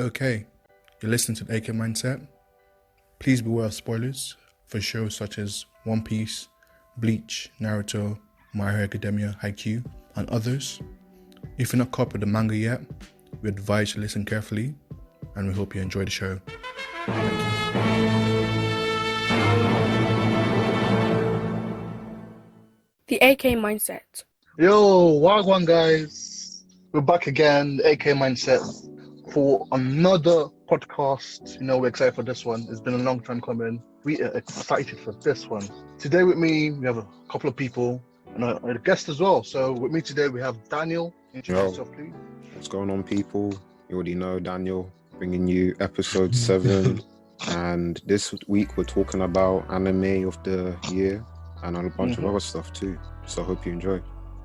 Okay, you're listening to the AK Mindset. Please beware of spoilers for shows such as One Piece, Bleach, Naruto, My Hero Academia, Haikyuu, and others. If you're not caught with the manga yet, we advise you listen carefully, and we hope you enjoy the show. The AK Mindset. Yo, Wagwan guys. We're back again, the AK Mindset, for another podcast. You know, we're excited for this one. It's been a long time coming. We are excited for this one. Today with me, we have a couple of people and a guest as well. So with me today, we have Daniel. Introduce yourself, please. What's going on, people? You already know Daniel, bringing you episode 7. And this week, we're talking about anime of the year and a bunch of other stuff too. So I hope you enjoy.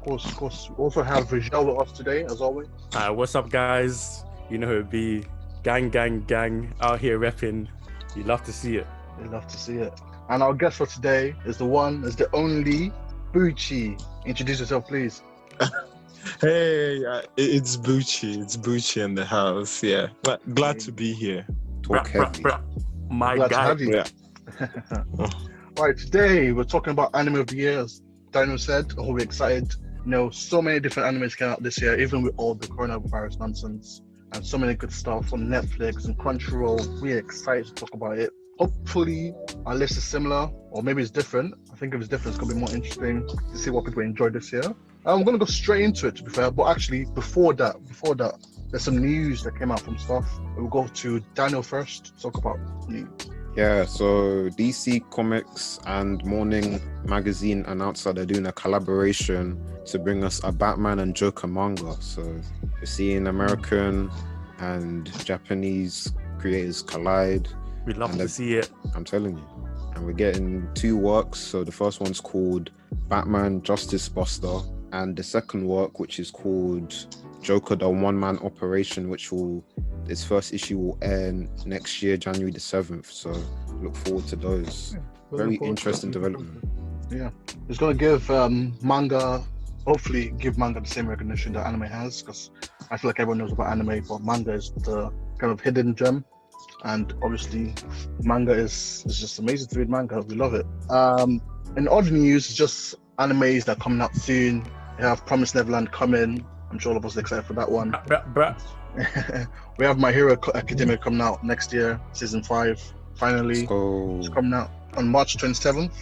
Of course. We also have Raguel with us today, as always. What's up, guys? You know who it be. Gang, out here repping. You love to see it. We love to see it. And our guest for today is the one, is the only, Buchi. Introduce yourself, please. Hey, it's Buchi. It's Buchi in the house. Yeah, glad to be here. Talk heavy. My Glad guy. to have you. Yeah. Right, today we're talking about anime of the year. As Daniel said, we're excited. You know, so many different animes came out this year, even with all the coronavirus nonsense, and so many good stuff on Netflix and Crunchyroll. We're excited to talk about it. Hopefully, our list is similar, or maybe it's different. I think if it's different, it's going to be more interesting to see what people enjoyed this year. I'm going to go straight into it, to be fair, but actually, before that, there's some news that came out from stuff. We'll go to Daniel first to talk about news. Yeah, so DC Comics and Morning Magazine announced that they're doing a collaboration to bring us a Batman and Joker manga. So we're seeing American and Japanese creators collide. We love to see it. I'm telling you. And we're getting 2 works. So the first one's called Batman Justice Buster, and the second work, which is called Joker the One-Man Operation, which its first issue will air next year, January the 7th. So look forward to those. Very interesting development. Yeah, it's going to give manga, hopefully give manga the same recognition that anime has, because I feel like everyone knows about anime, but manga is the kind of hidden gem. And obviously, manga is just amazing to read manga. We love it. In other news, just animes that are coming out soon. We have Promised Neverland coming. I'm sure all of us are excited for that one. We have My Hero Academia coming out next year, season 5. Finally, it's coming out on March 27th.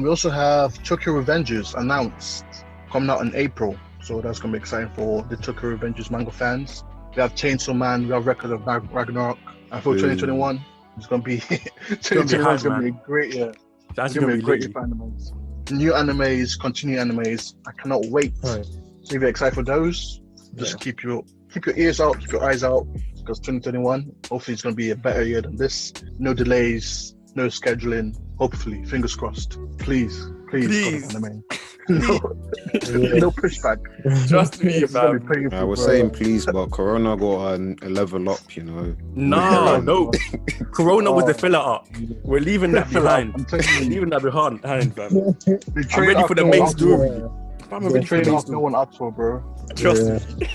We also have Tokyo Revengers announced, coming out in April. So that's going to be exciting for the Tokyo Revengers manga fans. We have Chainsaw Man. We have Record of Ragnarok. And for 2021, it's going to be 2021 is going to be a great year. That's going to be a great lit. year for animes. New animes, continuing animes. I cannot wait. Right. So if you're excited for those, just keep your ears out, keep your eyes out, because 2021, hopefully it's going to be a better year than this. No delays, no scheduling. Hopefully, fingers crossed. Please. Anime. No pushback. Trust me, fam. We're saying please, but Corona got a level up, you know. No. Corona was the filler up. We're leaving that behind. I'm telling you, Leaving that behind, fam. the I'm ready for the main story. I'm The ready for the main trade-off no story. one asked for, bro. Trust me.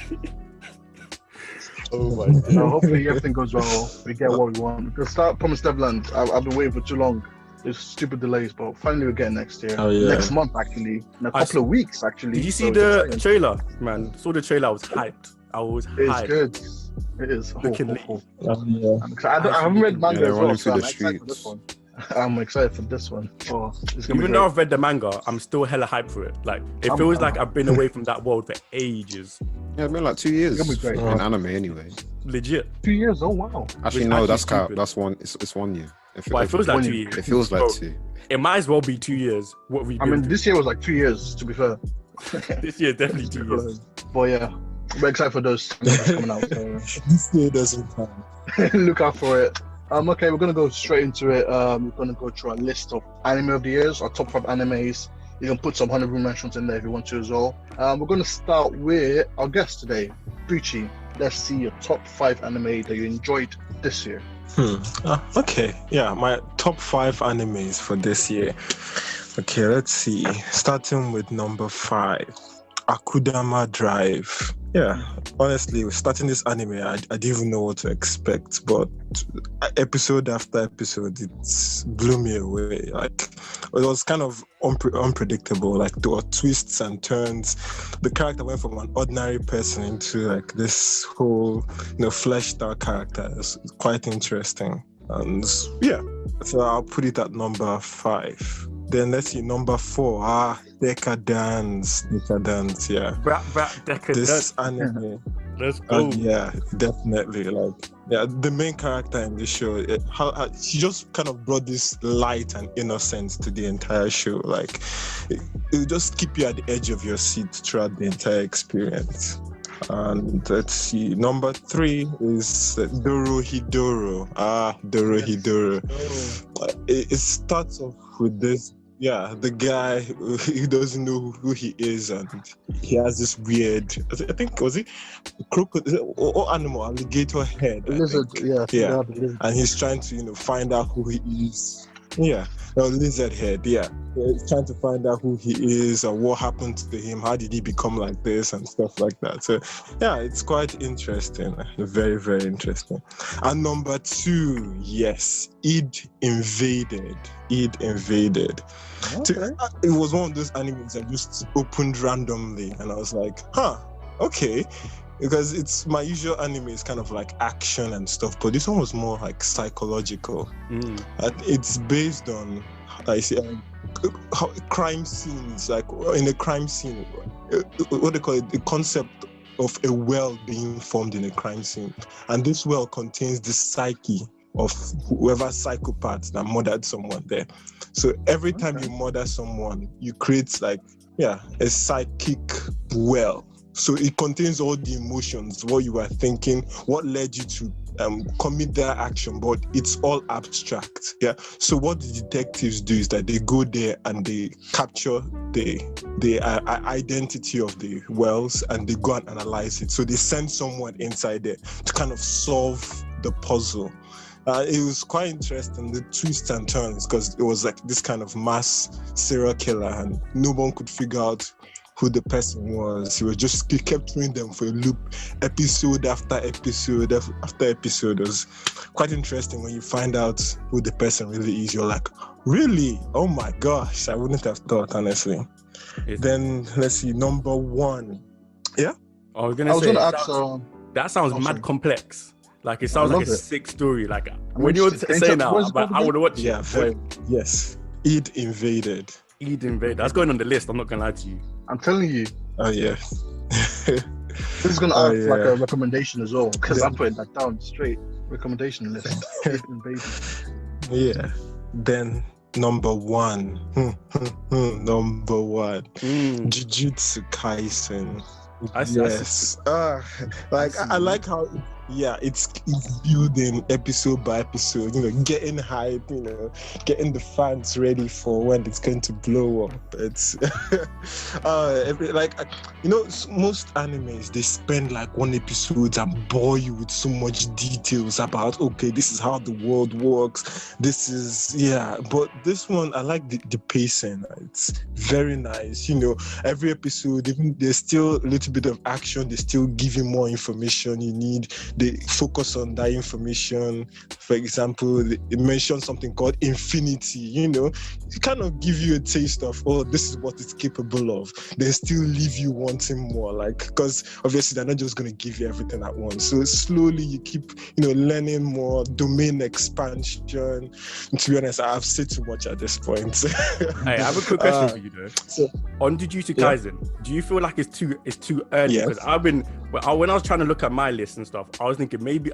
Oh my God. So hopefully everything goes well. We get what we want. The start Promised Neverland. I've been waiting for too long. There's stupid delays, but finally we're getting next year. Oh, yeah. Next month, actually. In a couple of weeks, actually. Did you see So it's the exciting. trailer, man? Saw the trailer. I was hyped. It's hyped. good. It is. Looking lit. Yeah. I'm excited. I haven't read manga they're as well, running so through I'm the excited for this streets. one. I'm excited for this one. Oh, it's gonna Even be though great. I've read the manga, I'm still hella hyped for it. Like, it I'm- feels like I've been away from that world for ages. Yeah, it's been like 2 years It's gonna be great. in anime anyway. Legit. 2 years. Oh wow. Actually, Which no, actually that's cap. stupid. That's one. It's 1 year. But it feels like 2 When years. It feels like Bro, 2. It might as well be 2 years. What we've I been mean, this year was like 2 years. To be fair. through. This year definitely 2 years. But yeah, we're excited for those coming out. So. This day doesn't count. Look out for it. Okay, we're gonna go straight into it. We're gonna go through a list of anime of the years, our top 5 animes. You can put some honorable mentions in there if you want to as well. We're gonna start with our guest today, Buchi. Let's see your top 5 anime that you enjoyed this year. Okay, yeah, my top 5 animes for this year. Okay, let's see. Starting with number 5, Akudama Drive. Yeah, honestly, starting this anime, I didn't even know what to expect, but episode after episode, it blew me away. Like, it was kind of unpredictable. Like, there were twists and turns. The character went from an ordinary person into like this whole, fleshed out character. It's quite interesting. And yeah, so I'll put it at number 5. Then let's see, number 4. Deca-dence, yeah. Rap, deca-dence. This anime. Let's go. Yeah, definitely. Like, yeah, the main character in the show, how she just kind of brought this light and innocence to the entire show. Like, it will just keep you at the edge of your seat throughout the entire experience. And let's see, number 3 is Dorohedoro. Dorohedoro. It starts off with this. Yeah, the guy who doesn't know who he is, and he has this weird, I think, was it crocodile or animal, alligator head? Lizard, yeah. And he's trying to, find out who he is. Yeah, lizard head, yeah. He's trying to find out who he is and what happened to him, how did he become like this and stuff like that. So, yeah, it's quite interesting. Very, very interesting. And number 2, yes, Id Invaded. Okay. It was one of those animes I just opened randomly, and I was like, okay. Because it's my usual anime is kind of like action and stuff, but this one was more like psychological. It's based on, I see, crime scenes. Like in a crime scene, what they call it, the concept of a well being formed in a crime scene, and this well contains the psyche of whoever psychopath that murdered someone there. So every time you murder someone, you create like, a psychic well. So it contains all the emotions, what you were thinking, what led you to commit that action, but it's all abstract. Yeah. So what the detectives do is that they go there and they capture the identity of the wells, and they go and analyze it. So they send someone inside there to kind of solve the puzzle. It was quite interesting, the twists and turns, because it was like this kind of mass serial killer, and no one could figure out who the person was. He kept throwing them for a loop, episode after episode after episode. It was quite interesting when you find out who the person really is. You're like, really? Oh my gosh, I wouldn't have thought, honestly. Then let's see, number 1. Yeah? I was gonna ask, that sounds awesome. mad complex. Like, it sounds like a sick story. Like, when you were saying that, I would watch it. Yeah, yes. Id Invaded. That's going on the list, I'm not gonna lie to you. I'm telling you. Oh, yeah. This is gonna act like a recommendation as well, because I'm putting that down straight. Recommendation list. Yeah. Then number 1. Number 1. Jujutsu Kaisen. Yes. I like how it's building episode by episode, getting hype, getting the fans ready for when it's going to blow up. It's most animes, they spend like one episode and bore you with so much details about, okay, this is how the world works, this is but this one, I like the pacing. It's very nice. Every episode, even there's still a little bit of action, they still give you more information you need. They focus on that information. For example, they mention something called infinity, it kind of give you a taste of, this is what it's capable of. They still leave you wanting more, like, because obviously they're not just going to give you everything at once. So slowly you keep, learning more, domain expansion. And to be honest, I've said too much at this point. Hey, I have a quick question for you though. On Jujutsu Kaisen, do you feel like it's too early? Because when I was trying to look at my list and stuff, I was thinking maybe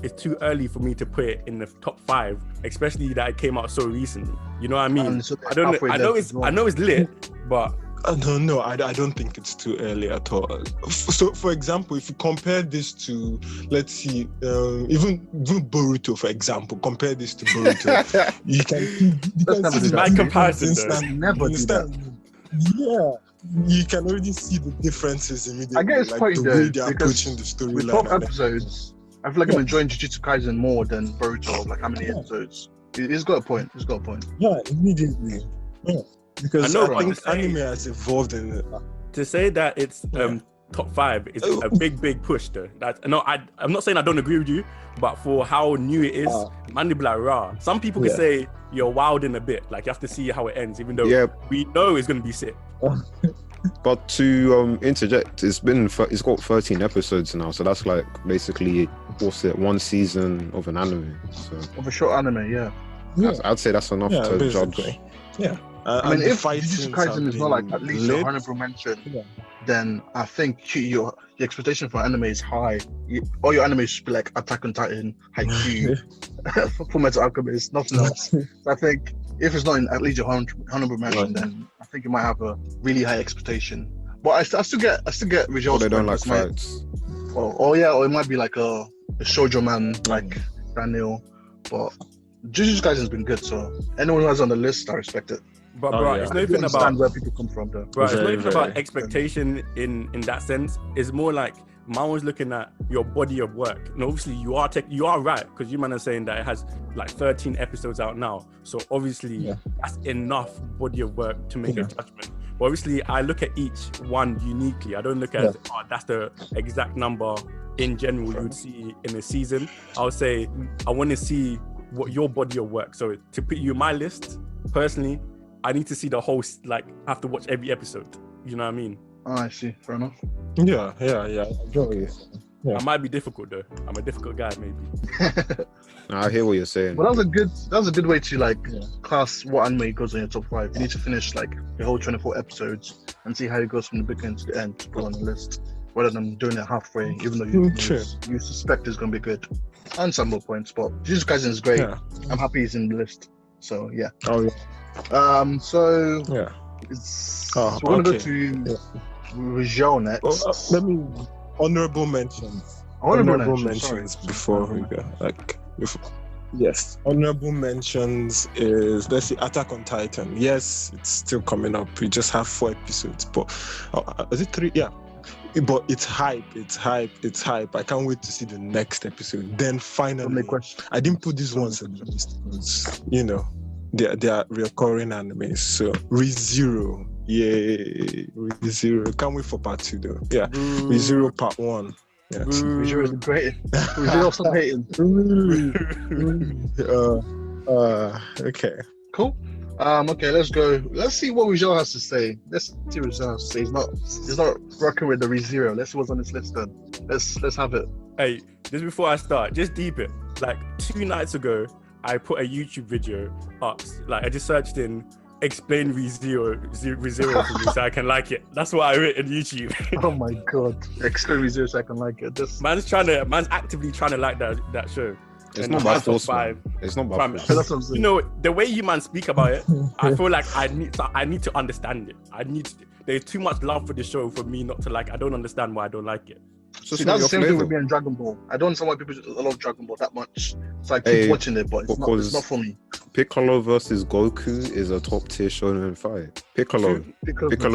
it's too early for me to put it in the top 5, especially that it came out so recently. You know what I mean? I know it's lit, but no, I don't think it's too early at all. So, for example, if you compare this to, let's see, even Boruto, for example, compare this to Boruto, you can see my comparison. Never do that. Yeah. You can already see the differences immediately. I get his point, the way they're approaching the storyline. With 12 episodes, I feel like I'm enjoying Jujutsu Kaisen more than Boruto. Like, how many episodes? He's got a point. Yeah, immediately. Yeah. Because I think anime has evolved in it. To say that it's top 5 is a big push though. I'm not saying I don't agree with you, but for how new it is, man, they be like, rah. Some people could say you're wilding a bit, like you have to see how it ends, even though we know it's gonna be sick. But to interject, it's got 13 episodes now, so that's like basically one season of an anime. So of a short anime, yeah. I'd say that's enough to basically. judge. Yeah. I mean, if Jujutsu Kaisen is not like at least your honorable mention, then I think your expectation for anime is high. All your anime should be like Attack on Titan, Haikyuu, Fullmetal Alchemist, nothing else. So I think if it's not in at least your honorable mention, then I think you might have a really high expectation. But I still get results. They don't like fights. Or it might be like a shoujo man like Daniel. But Jujutsu Kaisen's been good, so anyone who has on the list, I respect it. But bro, it's not even about where people come from, though. Bro, it's not even about expectation in that sense. It's more like man was looking at your body of work, and obviously you are right, because you man are saying that it has like 13 episodes out now. So obviously that's enough body of work to make a judgment. But obviously I look at each one uniquely. I don't look at that's the exact number in general you would see in a season. I would say I want to see what your body of work. So to put you in my list, personally, I need to see the whole, like, I have to watch every episode. You know what I mean? Oh, I see. Fair enough. Yeah. I might be difficult though. I'm a difficult guy, maybe. I hear what you're saying. Well, that was a good way to like class what anime goes on your top 5. You need to finish like the whole 24 episodes and see how it goes from the beginning to the end to put on the list, rather than doing it halfway, even though you suspect it's gonna be good. And some more points, but Jujutsu Kaisen is great. Yeah. I'm happy he's in the list. So yeah. Oh yeah. So we're gonna go to Raguel next. Let me honorable mentions. Honorable mentions before we go. Yes, honorable mentions is, let's see, Attack on Titan. Yes, it's still coming up. We just have 4 episodes, but is it 3? Yeah. But it's hype. I can't wait to see the next episode. Then finally, I didn't put these ones on the list because, they are recurring animes. So Re:Zero, yay, Re:Zero. Can't wait for part 2 though. Yeah, Re:Zero part 1. Yeah, Re:Zero is great. Re:Zero also hating. Okay. Cool. Okay, let's go. Let's see what Raguel has to say. Let's see what Raguel has to say. He's not rocking with the Re:Zero. Let's see what's on his list then. Let's have it. Hey, just before I start, just deep it. Like 2 nights ago, I put a YouTube video up. Like I just searched in explain Re:Zero for me so I can like it. That's what I wrote on YouTube. Oh my god. Explain Re:Zero so I can like it. Man's actively trying to like that show. It's not by force, man. It's not by force. The way you man speak about it, I feel like I need to understand it. There's too much love for the show for me not to like. I don't understand why I don't like it. See, that's the same thing with me and Dragon Ball. I don't understand why people love Dragon Ball that much. So I keep watching it, but it's not for me. Piccolo versus Goku is a top tier shonen fight. Piccolo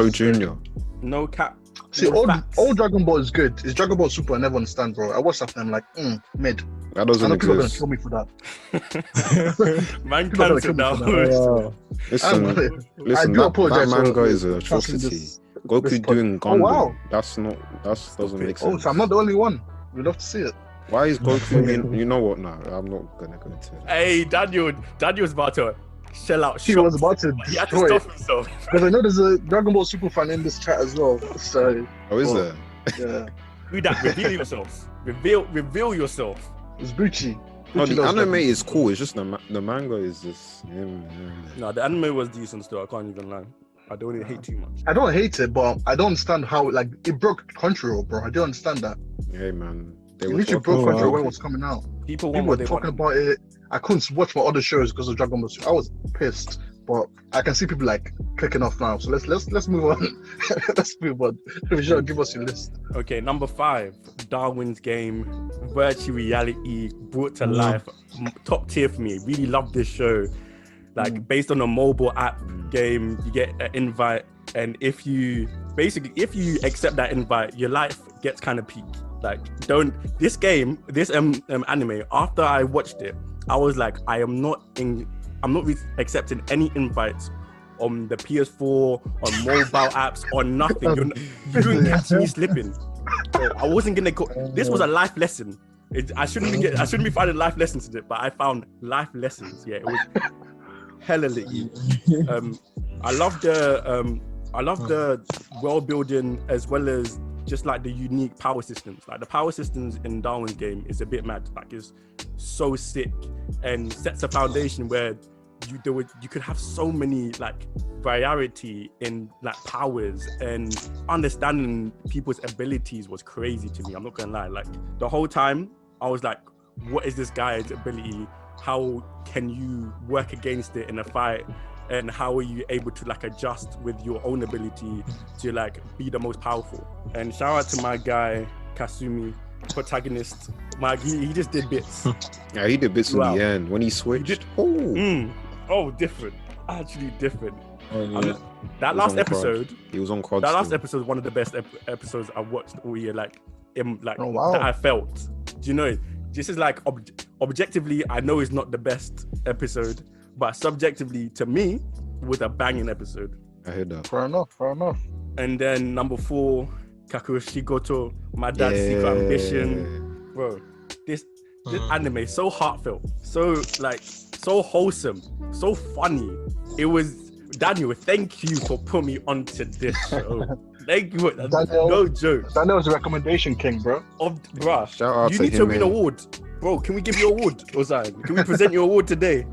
Jr. No cap. See, all Dragon Ball is good. It's Dragon Ball Super. I never understand, bro. I watch that and I'm like, mid. That doesn't people exist. are gonna kill me for that. Man cancelled now. Listen, that manga is an atrocity. Goku doing Gundam. Oh, wow. That doesn't make sense. Oh, so I'm not the only one. We'd love to see it. Why is Goku you know what now? I'm not gonna go into it. Hey, Daniel's about to shell out. He was about to he had to stop himself. Because I know there's a Dragon Ball Super fan in this chat as well. So is there? Yeah. Who that? Reveal yourself. Reveal yourself. It's Buchi. No, the anime is cool. It's just the manga is just. No, the anime was decent still. I can't even lie. I don't really hate too much. I don't hate it, but I don't understand how it broke Crunchyroll, bro. I don't understand that. Hey man, it literally broke Crunchyroll when it was coming out. People were talking about it. I couldn't watch my other shows because of Dragon Ball. I was pissed, but I can see people like clicking off now. So let's move on. Let's move on. Give us your list. Okay, number 5, Darwin's Game, virtual reality brought to life. Top tier for me. Really love this show. Like based on a mobile app game, you get an invite, and if you accept that invite, your life gets kind of peak. Like this anime, after I watched it, I was like, I'm not accepting any invites on the PS4, on mobile apps, on nothing. You didn't catch me slipping. So I wasn't gonna go. This was a life lesson. I shouldn't be finding life lessons in it, but I found life lessons. Yeah, it was hella litty. I love the world building as well as just like the unique power systems. Like the power systems in Darwin's game is a bit mad. Like it's so sick and sets a foundation where you could have so many like variety in like powers, and understanding people's abilities was crazy to me. I'm not gonna lie. Like the whole time I was like, what is this guy's ability? How can you work against it in a fight? And how are you able to like adjust with your own ability to like be the most powerful? And shout out to my guy Kasumi, Protagonist. He just did bits. Yeah, he did bits in the end when he switched. Different. Actually different. Oh, yeah. That last episode. He was on quad. That last episode was one of the best episodes I've watched all year. Like, wow. that I felt. Do you know? This is like objectively, I know it's not the best episode, but subjectively, to me, it was a banging episode. I heard that. Fair enough. And then number 4, Kakuroshigoto, My Dad's Secret Ambition. Bro, this anime so heartfelt, so wholesome, so funny. It was Daniel. Thank you for putting me onto this show. Thank you. Daniel, no joke. Daniel's a recommendation king, bro. Bruh, shout out you to need him, to win an man. award, bro. Can we give you an award, Ozan? Can we present your award today?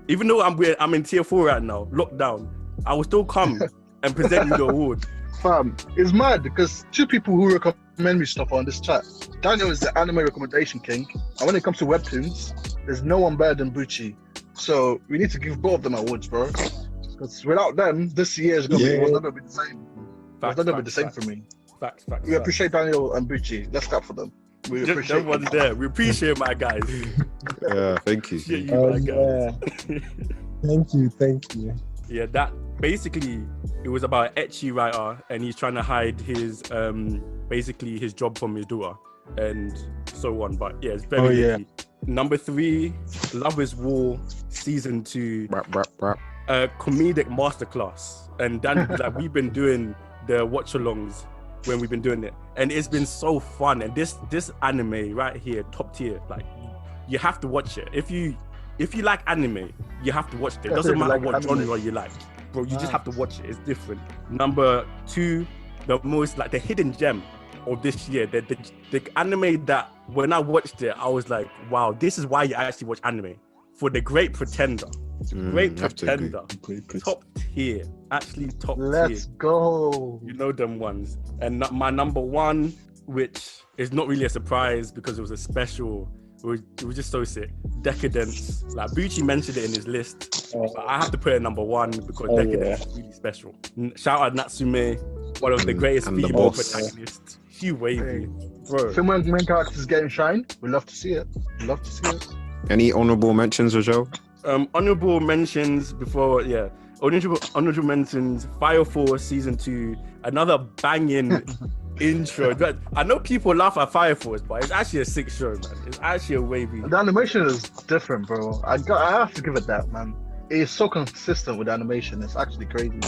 Even though I'm in tier 4 right now, lockdown, I will still come and present you the award. Fam, it's mad because 2 people who recommend me stuff on this chat. Daniel is the anime recommendation king, and when it comes to webtoons, there's no one better than Buchi. So we need to give both of them awards, bro. Because without them, this year is gonna be not gonna be the same. It's not gonna be the same for me. Facts. We appreciate Daniel and Buchi. Let's clap for them. We appreciate everyone's there. We appreciate my guys. Yeah, thank you. Appreciate you, my guys. Thank you. Yeah, that basically it was about an ecchi writer, and he's trying to hide his basically his job from his daughter and so on. But yeah, it's very easy. Number 3, Love is War season 2. A comedic masterclass. And Dan, like we've been doing the watch-alongs when we've been doing it, and it's been so fun. And this anime right here, top tier. Like you have to watch it. If you like anime, you have to watch it. It doesn't matter what genre you like, bro. You just have to watch it. It's different. Number 2, the most like the hidden gem of this year, the anime that when I watched it, I was like, wow, this is why you actually watch anime. For The Great Pretender. Great Pretender. Top tier. Actually top tier. Let's go. You know them ones. And my number 1, which is not really a surprise because it was a special, it was just so sick. Deca-dence. Like Buchi mentioned it in his list, but I have to put it number 1 because Deca-dence is really special. Shout out Natsume, one of the greatest female protagonists. She wavy, bro. So when main characters getting shine, we love to see it. Any honorable mentions, Raguel? Honorable mentions before, honorable mentions. Fire Force season 2, another banging intro. But I know people laugh at Fire Force, but it's actually a sick show, man. It's actually a wavy. The animation is different, bro. I have to give it that, man. It's so consistent with animation. It's actually crazy.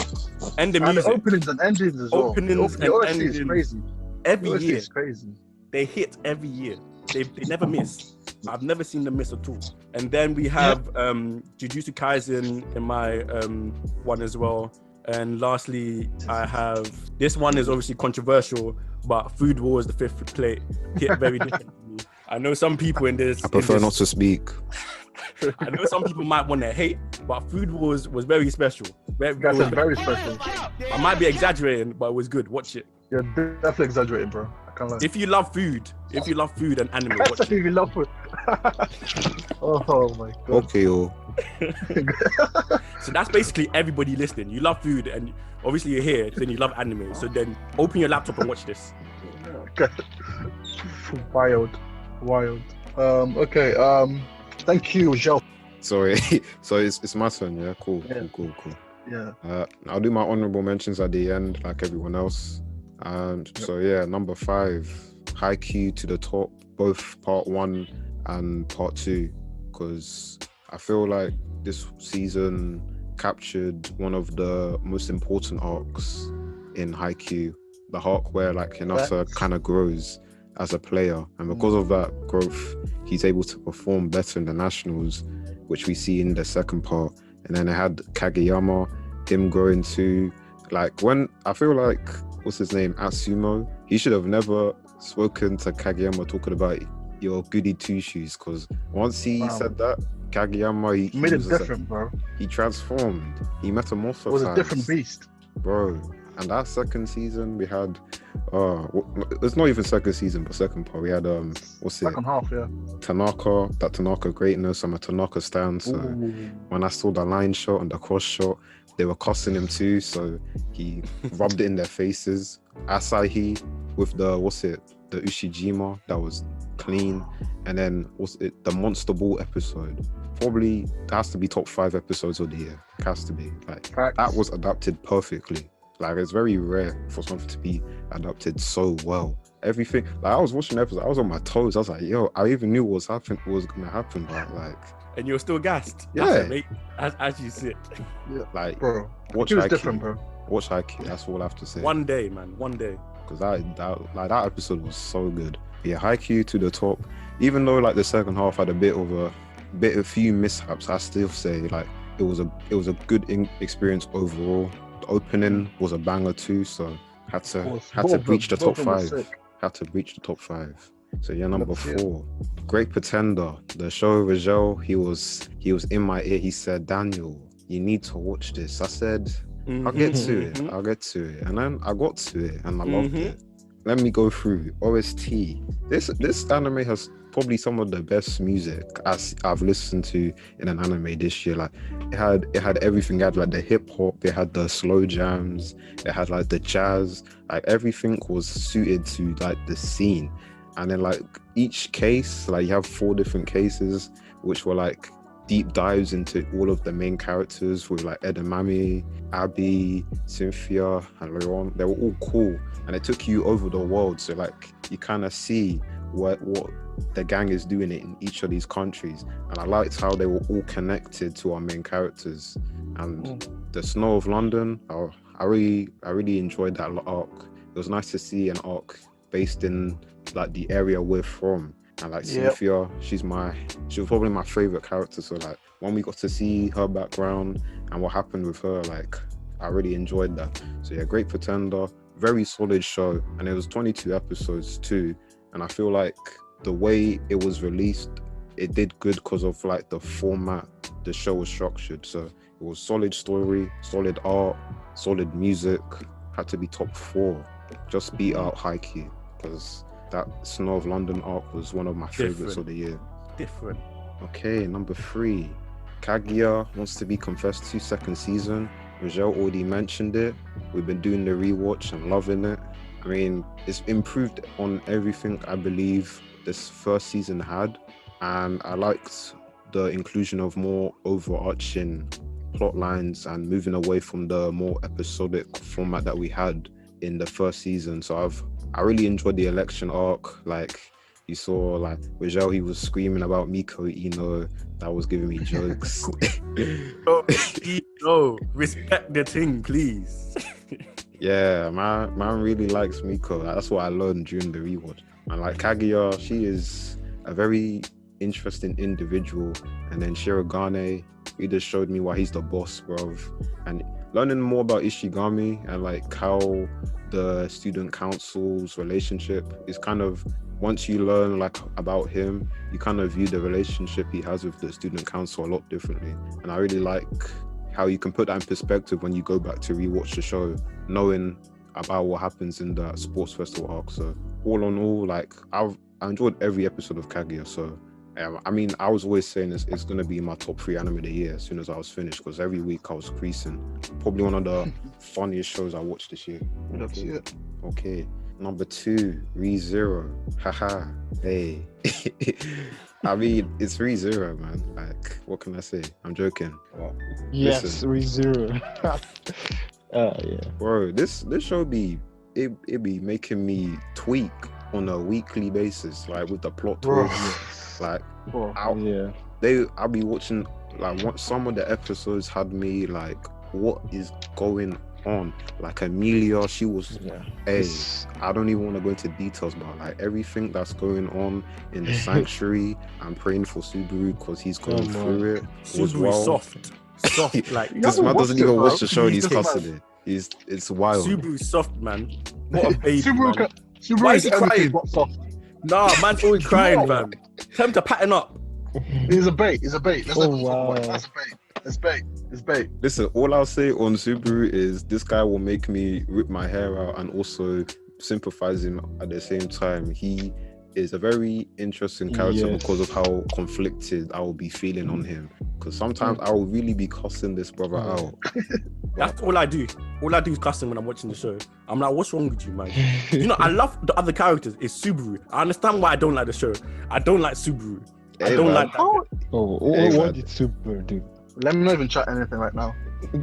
And the music. The openings and endings as well. Openings and endings. Is crazy. Every year. It's crazy. They hit every year. They never miss. I've never seen them miss at all. And then we have Jujutsu Kaisen in my one as well. And lastly, I have, this one is obviously controversial, but Food Wars, the 5th plate, hit very differently. I know some people in this... I prefer not to speak. I know some people might want to hate, but Food Wars was very special. Very special. I might be exaggerating, but it was good. Watch it. You're definitely exaggerating, bro. I can't lie. If you love food and anime, watch it. If you love food. Oh my god. Okay, So that's basically everybody listening. You love food, and obviously you're here, then you love anime. So then open your laptop and watch this. Wild. Okay. Thank you, Joe. Sorry. So it's my turn, yeah? Cool. Yeah. I'll do my honorable mentions at the end, like everyone else. So yeah, number 5, Haikyuu to the top, both part 1 and part 2, because I feel like this season captured one of the most important arcs in Haikyuu, the arc where like Hinata kind of grows as a player, and because of that growth, he's able to perform better in the nationals, which we see in the second part. And then I had Kageyama, him growing too. Like when I feel like what's his name, Atsumo, he should have never spoken to Kageyama talking about your goody two shoes, because once he said that, Kageyama he made it was different, bro. He transformed. He metamorphosized. It was a different beast, bro. And that second season we had it's not even second season but second part, we had second half, Tanaka greatness. I'm a Tanaka stan, so when I saw the line shot and the cross shot, they were cussing him too, so he rubbed it in their faces. Asahi with the Ushijima, that was clean. And then the Monster Ball episode, probably that has to be top 5 episodes of the year. It has to be. Like that was adapted perfectly. Like it's very rare for something to be adapted so well. Everything, like I was watching the episode, I was on my toes. I was like, yo, I even knew what was gonna happen, but like, and you're still gassed. Yeah, mate, as you sit. Yeah, like, bro, watch it was IQ, different, bro. Watch IQ. That's all I have to say. One day, man, one day. Because that episode was so good. Yeah, Haikyuu to the top. Even though like the second half had a few mishaps, I still say like it was a good experience overall. The opening was a banger too, so had to breach the top 5. Had to breach the top 5. So yeah, number 4, Great Pretender. The show Raguel, he was in my ear. He said, Daniel, you need to watch this. I said, I'll get to it. And then I got to it and I loved it. Let me go through OST. This anime has probably some of the best music I've listened to in an anime this year. Like it had everything. It had like the hip hop, it had the slow jams, it had like the jazz. Like everything was suited to like the scene. And then like each case, like you have 4 different cases, which were like deep dives into all of the main characters with like Edamame, Abby, Cynthia, and Leon. They were all cool, and it took you over the world. So like you kind of see what the gang is doing it in each of these countries. And I liked how they were all connected to our main characters. And the Snow of London, I really enjoyed that arc. It was nice to see an arc based in like the area we're from. And like Cynthia, she was probably my favorite character. So like when we got to see her background and what happened with her, like I really enjoyed that. So yeah, Great Pretender, very solid show. And it was 22 episodes too. And I feel like the way it was released, it did good because of like the format the show was structured. So it was solid story, solid art, solid music. Had to be top 4. Just beat out Haikyuu, because that Snow of London arc was one of my favorites of the year. Different. Okay, number 3. Kaguya Wants to Be Confessed to second season. Raguel already mentioned it. We've been doing the rewatch and loving it. I mean, it's improved on everything I believe this first season had. And I liked the inclusion of more overarching plot lines and moving away from the more episodic format that we had in the first season. So I really enjoyed the election arc. Like you saw like Raguel, he was screaming about Miko Ino. That was giving me jokes. Oh, respect the thing, please. Yeah, man really likes Miko. That's what I learned during the rewatch. And like Kaguya, she is a very interesting individual. And then Shirogane, he just showed me why he's the boss, bruv. And learning more about Ishigami and like how the student council's relationship is kind of, once you learn like about him, you kind of view the relationship he has with the student council a lot differently. And I really like how you can put that in perspective when you go back to rewatch the show, knowing about what happens in the sports festival arc. So all in all, like I enjoyed every episode of Kaguya. So I mean, I was always saying it's going to be my top 3 anime of the year as soon as I was finished, because every week I was creasing. Probably one of the funniest shows I watched this year. That's it. Okay. Number 2, ReZero. Haha. Hey. I mean, it's ReZero, man. Like, what can I say? I'm joking. Yes, listen. ReZero. Yeah. Bro, this show be making me tweak on a weekly basis, like with the plot twists. Like, I'll be watching like what some of the episodes had me like, what is going on? Like Amelia, she was I don't even want to go into details, but like everything that's going on in the sanctuary, I'm praying for Subaru because he's going through it. Subaru's soft. Like this man doesn't even watch the show and he's Please, cussing it. It's wild. Subaru's soft, man. What a baby, Subaru, man. Subaru Why is he crying? not soft. Nah, man's always crying, fam. Tell him to pattern up. He's a bait. Let's not talk wow. about it. That's bait. It's bait. Listen, all I'll say on Subaru is this guy will make me rip my hair out and also sympathize him at the same time. He is a very interesting character because of how conflicted I will be feeling on him. Because sometimes I will really be cussing this brother out. That's all I do. All I do is cussing when I'm watching the show. I'm like, what's wrong with you, man? You know, I love the other characters. It's Subaru. I understand why I don't like the show. I don't like Subaru. I don't like that. What did Subaru do? Let me not even chat anything right now.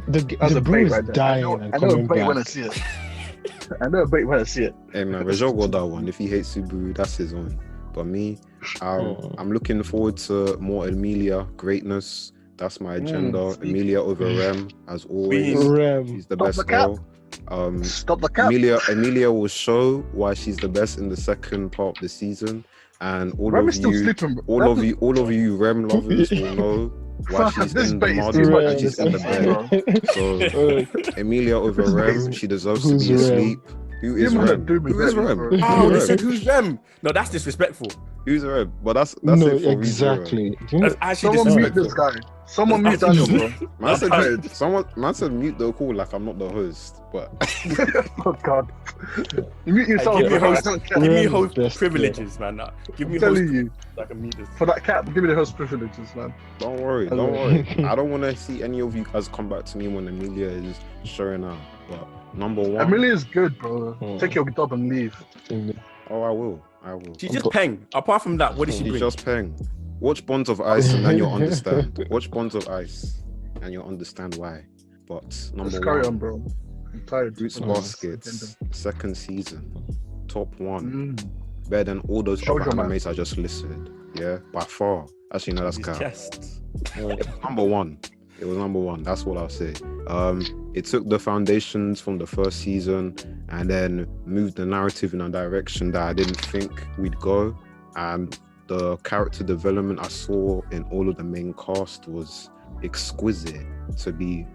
The bro is dying and I know a coming bait when I back. see it. I know a bait when I see it. Hey man, Rajal got that one. If he hates Subaru, that's his own. But me, I'm looking forward to more Emilia greatness. That's my agenda. Emilia over Rem, as always. She's the best girl. Stop the cap. Emilia will show why she's the best in the second part of the season. And all Rem of is still you, sleeping, bro. all of you Rem lovers will know why she's This in the bait is mud too much. and she's in the bed. So Emilia over Rem, she deserves to be asleep. Who is Rem? Who is Rem? Oh, they said who's Rem? No, that's disrespectful. Who's Rem? But that's No, it for exactly. That's actually Someone mute disrespectful. this guy. Someone mute Daniel, bro. Man said mute the call like I'm not the host, but Oh God. You mute yourself. Give me bro. I host, don't care. give me Rem's host best privileges, man. Give me I'm telling host you. so I can mute this. For that cap, give me the host privileges, man. don't worry. I don't want to see any of you guys come back to me when Emilia is showing out. But number one, Amelia is good, bro. Take your dub and leave. oh, I will. She's just peng. Apart from that, what did she She's bring? just paying. Watch Bonds of Ice and then you'll understand. Watch Bonds of Ice and you'll understand why. But number Let's carry one, on, bro. I'm tired. Fruits Baskets, second season, top one. Better than all those Shoujo other man. animes I just listed. Yeah, by far. Actually, no, that's His cap. chest. Number one. It was number one. That's what I'll say. It took the foundations from the first season and then moved the narrative in a direction that I didn't think we'd go. And the character development I saw in all of the main cast was exquisite to be,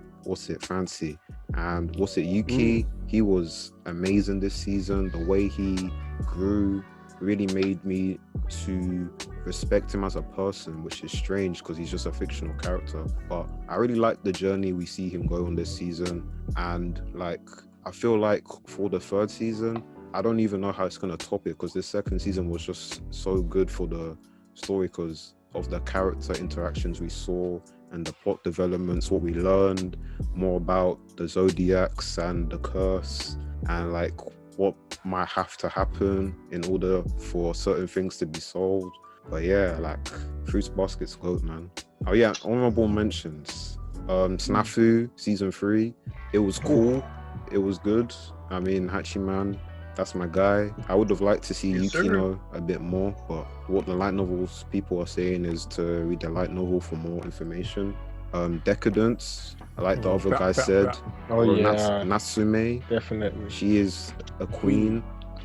fancy. And Yuki, he was amazing this season. The way he grew really made me to respect him as a person, which is strange because he's just a fictional character. But I really like the journey we see him go on this season. And like, I feel like for the third season, I don't even know how it's going to top it because this second season was just so good for the story because of the character interactions we saw and the plot developments, what we learned more about the zodiacs and the curse and like what might have to happen in order for certain things to be solved. But yeah, like Fruits Basket's GOAT, man. Oh yeah, honorable mentions. Snafu season 3. It was cool. It was good. I mean, Hachiman, that's my guy. I would have liked to see Yukino a bit more, but what the light novels people are saying is to read the light novel for more information. Deca-dence, like the other guy said. Oh yeah, Natsume, definitely. she is a queen.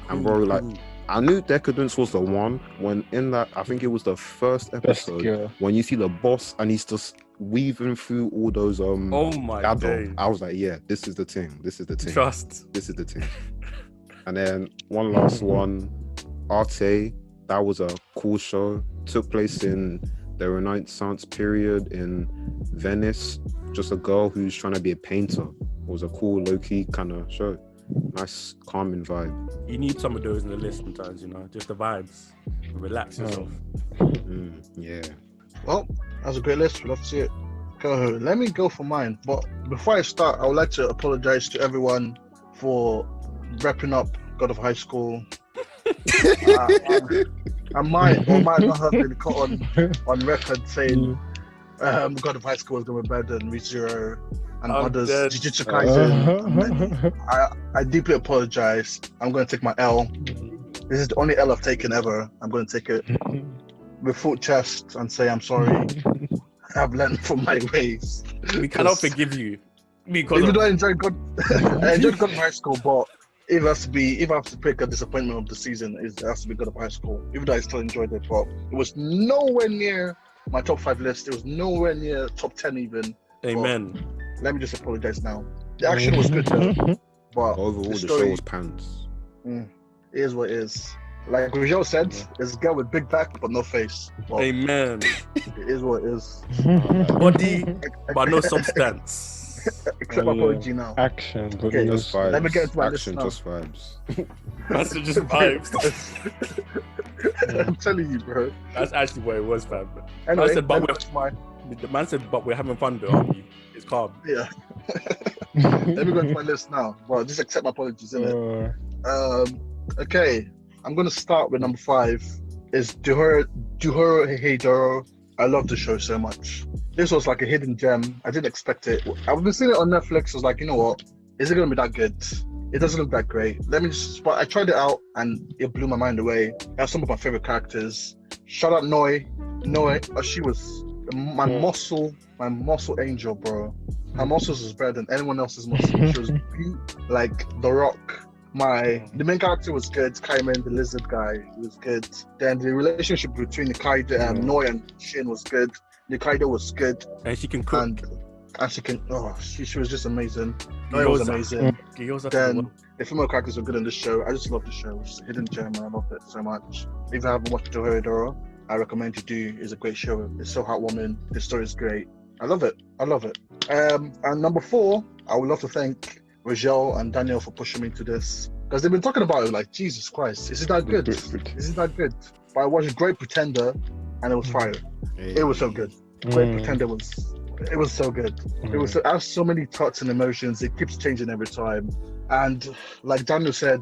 And bro, like, I knew Deca-dence was the one when in that, I think it was the first episode when you see the boss and he's just weaving through all those oh my god, I was like, yeah, this is the thing. This is the thing. Trust. This is the thing. And then one last one, AOTY. That was a cool show. Took place in the Renaissance period in Venice. Just a girl who's trying to be a painter. It was a cool, low-key kind of show. Nice, calming vibe. You need some of those in the list sometimes, you know, just the vibes. Relax yourself. Yeah. Well, that's a great list. We'd love to see it. Okay, let me go for mine. But before I start, I would like to apologize to everyone for repping up God of High School. I might or might not have been caught on record saying God of High School is going to be better than ReZero and others. Dead. Jujutsu Kaisen. I deeply apologize. I'm going to take my L. This is the only L I've taken ever. I'm going to take it with full chest and say I'm sorry. I've learned from my ways. We cannot forgive you. Because even though I enjoyed I enjoyed God of High School, but if I have to pick a disappointment of the season, it has to be God of High School. Even though I still enjoyed it, but it was nowhere near my top 5 list. It was nowhere near top 10 even. Amen. But let me just apologize now. The action was good though, but overall the story, show was pants. It is what it is. Like Raguel said, it's a girl with big back but no face. But Amen. it is what it is. Body, but no substance. Accept my apology now. Action, but Okay, no Just vibes. let me get into my Action, list just vibes. That's just vibes. I'm telling you, bro. That's actually what it was, fam. Anyway, Man said, but my, the man said, but we're having fun though, aren't we? It's calm. yeah. Let me go into my list now. Well, just accept my apologies, innit? Okay, I'm gonna start with number 5. Is Juhoro Heidoro. I love the show so much. This was like a hidden gem. I didn't expect it. I've been seeing it on Netflix. I was like, you know what? Is it gonna be that good? It doesn't look that great. But I tried it out and it blew my mind away. It has some of my favorite characters. Shout out Noi. She was my muscle angel, bro. Her muscles was better than anyone else's muscles. She was like The Rock. The main character was good. Kaiman, the lizard guy, was good. Then the relationship between Nikaido and Noi and Shin was good. Nikaido was good. And she can cook. And she can. Oh, she was just amazing. Noi was amazing. Then the female characters were good in this show. I just love the show. It's a hidden gem, and I love it so much. If you haven't watched Tohoro, I recommend you do. It's a great show. It's so heartwarming. The story is great. I love it. And number 4, I would love to thank Raguel and Daniel for pushing me to this, because they've been talking about it like, Jesus Christ, is it that good? Is it that good? But I watched Great Pretender and it was fire. It was so good. Great Pretender was so good. It has so many thoughts and emotions. It keeps changing every time. And like Daniel said,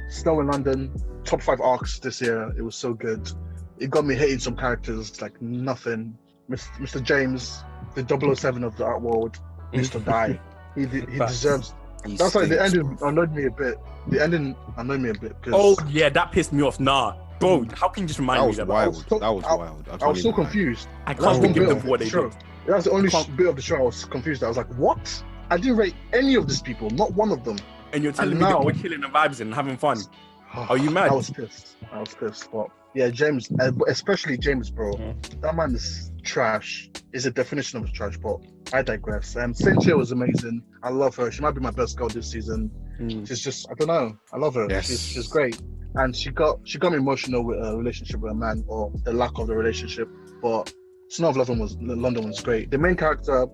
Snow in London, top 5 arcs this year. It was so good. It got me hating some characters like nothing. Mr. James, the 007 of the art world, needs to die. He deserves. That's why the ending annoyed me a bit. Oh yeah, that pissed me off. Nah, bro, how can you just remind me of that? That was wild. I was so confused. I can't think of what they did. That's the only bit of the show I was confused. I was like, what? I didn't rate any of these people, not one of them. And you're telling me that we're chilling the vibes and having fun. Are you mad? I was pissed. But yeah, James, especially James, bro. That man is trash. Is a definition of trash, but I digress. Cynthia was amazing. I love her. She might be my best girl this season. She's just, I don't know. I love her. Yes. She's great. And she got me emotional with a relationship with a man, or the lack of the relationship. But Snow of London was great. The main character,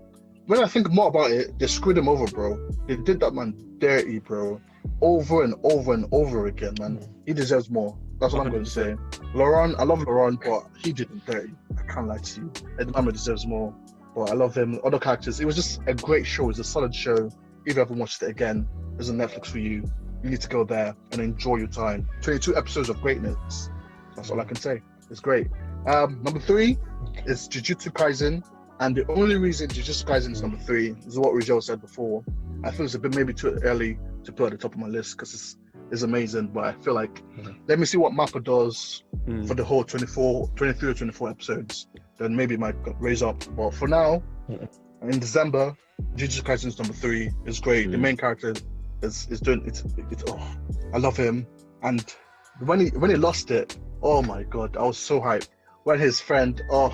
when I think more about it, they screwed him over, bro. They did that man dirty, bro. Over and over and over again, man. He deserves more. That's what I'm going to say. Laurent, I love Laurent, but he did him dirty. I can't lie to you. Edmame deserves more, but I love him. Other characters. It was just a great show. It's a solid show. If you haven't watched it again, there's a Netflix for you. You need to go there and enjoy your time. 22 episodes of greatness. That's all I can say. It's great. Number 3 is Jujutsu Kaisen. And the only reason Jujutsu Kaisen is number 3 is what Raguel said before. I feel it's a bit maybe too early to put at the top of my list because it's amazing, but I feel like let me see what Mappa does for the whole 23 or 24 episodes, then maybe it might raise up. But for now, in December, Jujutsu Kaisen is number 3. It's great. The main character is doing it. I love him. And when he lost it, oh my god, I was so hyped. When his friend, I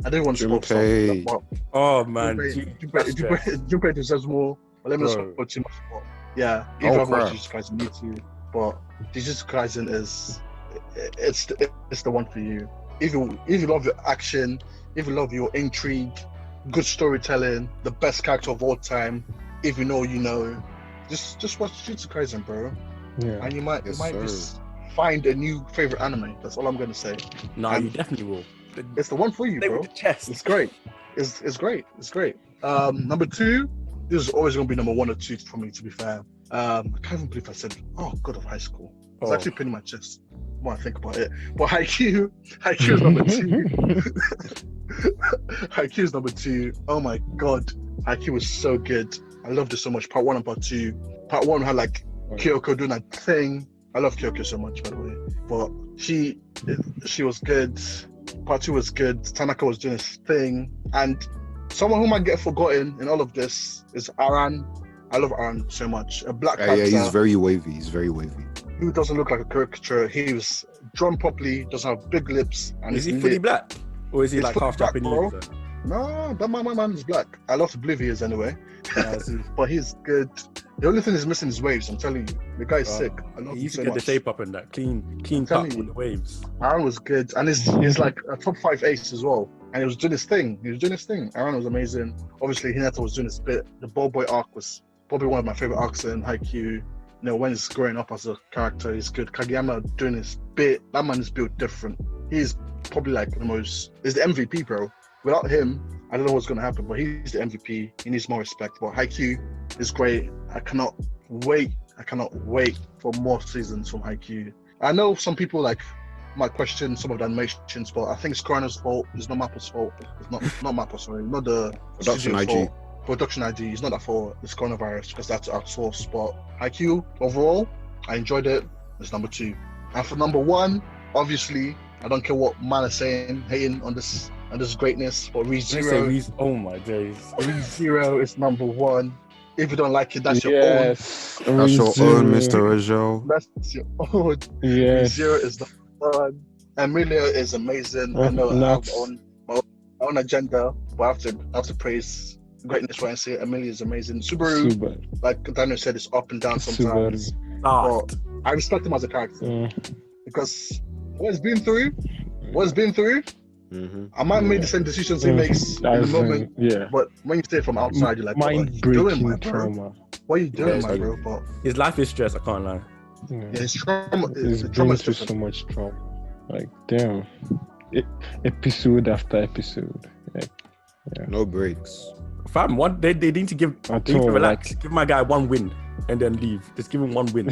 didn't want to spoil something. Oh man, Junpei deserves more. But let me not spoil too much more. Yeah, if you haven't watched Jujutsu Kaisen, me too. But Jujutsu Kaisen it's the one for you. If you love your action, if you love your intrigue, good storytelling, the best character of all time. If you know, you know. Just watch Jujutsu Kaisen, bro. Yeah. And you might just find a new favorite anime. That's all I'm gonna say. No, you definitely will. It's the one for you, bro. It's great. It's great. It's great. Number 2. This is always going to be number 1 or 2 for me, to be fair. I can't even believe I said, God of High School. It's actually pinning my chest when I think about it. But Haikyuu is number 2. Haikyuu is number 2. Oh my God. Haikyuu was so good. I loved it so much. Part 1 and Part 2. Part 1 had like Kyoko doing that thing. I love Kyoko so much, by the way. But she was good. Part 2 was good. Tanaka was doing his thing. And someone who might get forgotten in all of this is Aran. I love Aran so much. A black character. Yeah, he's very wavy. He's very wavy. Who doesn't look like a caricature. He was drawn properly, doesn't have big lips. And is he fully black? Or is he He's like fully half black, Japanese? bro. No, that my man is black. I love Oblivious anyway. But he's good. The only thing he's missing is waves, I'm telling you. The guy's sick. I love He him used so to get much. the shape up in that. Clean cut with the waves. Aaron was good. And he's like a top 5 ace as well. And he was doing his thing. Aaron was amazing. Obviously, Hinata was doing his bit. The Ball Boy arc was probably one of my favorite arcs in Haikyuu. You know, when he's growing up as a character, he's good. Kageyama doing his bit. That man is built different. He's probably like he's the MVP, bro. Without him, I don't know what's going to happen, but he's the MVP. He needs more respect. But Haikyuu is great. I cannot wait for more seasons from Haikyuu. I know some people might question some of the animations, but I think it's Corona's fault. It's not Mappa's fault. It's not Mappa, sorry. Not the Production IG. fault. Production ID. It's not that fault. It's coronavirus because that's outsourced. But Haikyuu, overall, I enjoyed it. It's number 2. And for number 1, obviously, I don't care what man is saying, hating on this greatness, but ReZero. Oh my days. ReZero is number 1. If you don't like it, that's your own. That's your own, Mr. Raguel. That's your own. Yes. ReZero is number 1. Amelia is amazing. I know I have my own agenda, but I have to praise greatness when I say Amelia is amazing. Subaru, like Daniel said, is up and down sometimes. But I respect him as a character because what he's been through, I might make the same decisions he makes in the moment. But when you stay from outside, you're like, what are you doing, my bro? What are you doing, my bro? But his life is stress, I can't lie. His trauma is through so much trauma. Like, damn. Episode after episode. No breaks. Fam, they need to relax. Give my guy 1 win and then leave. Just give him 1 win.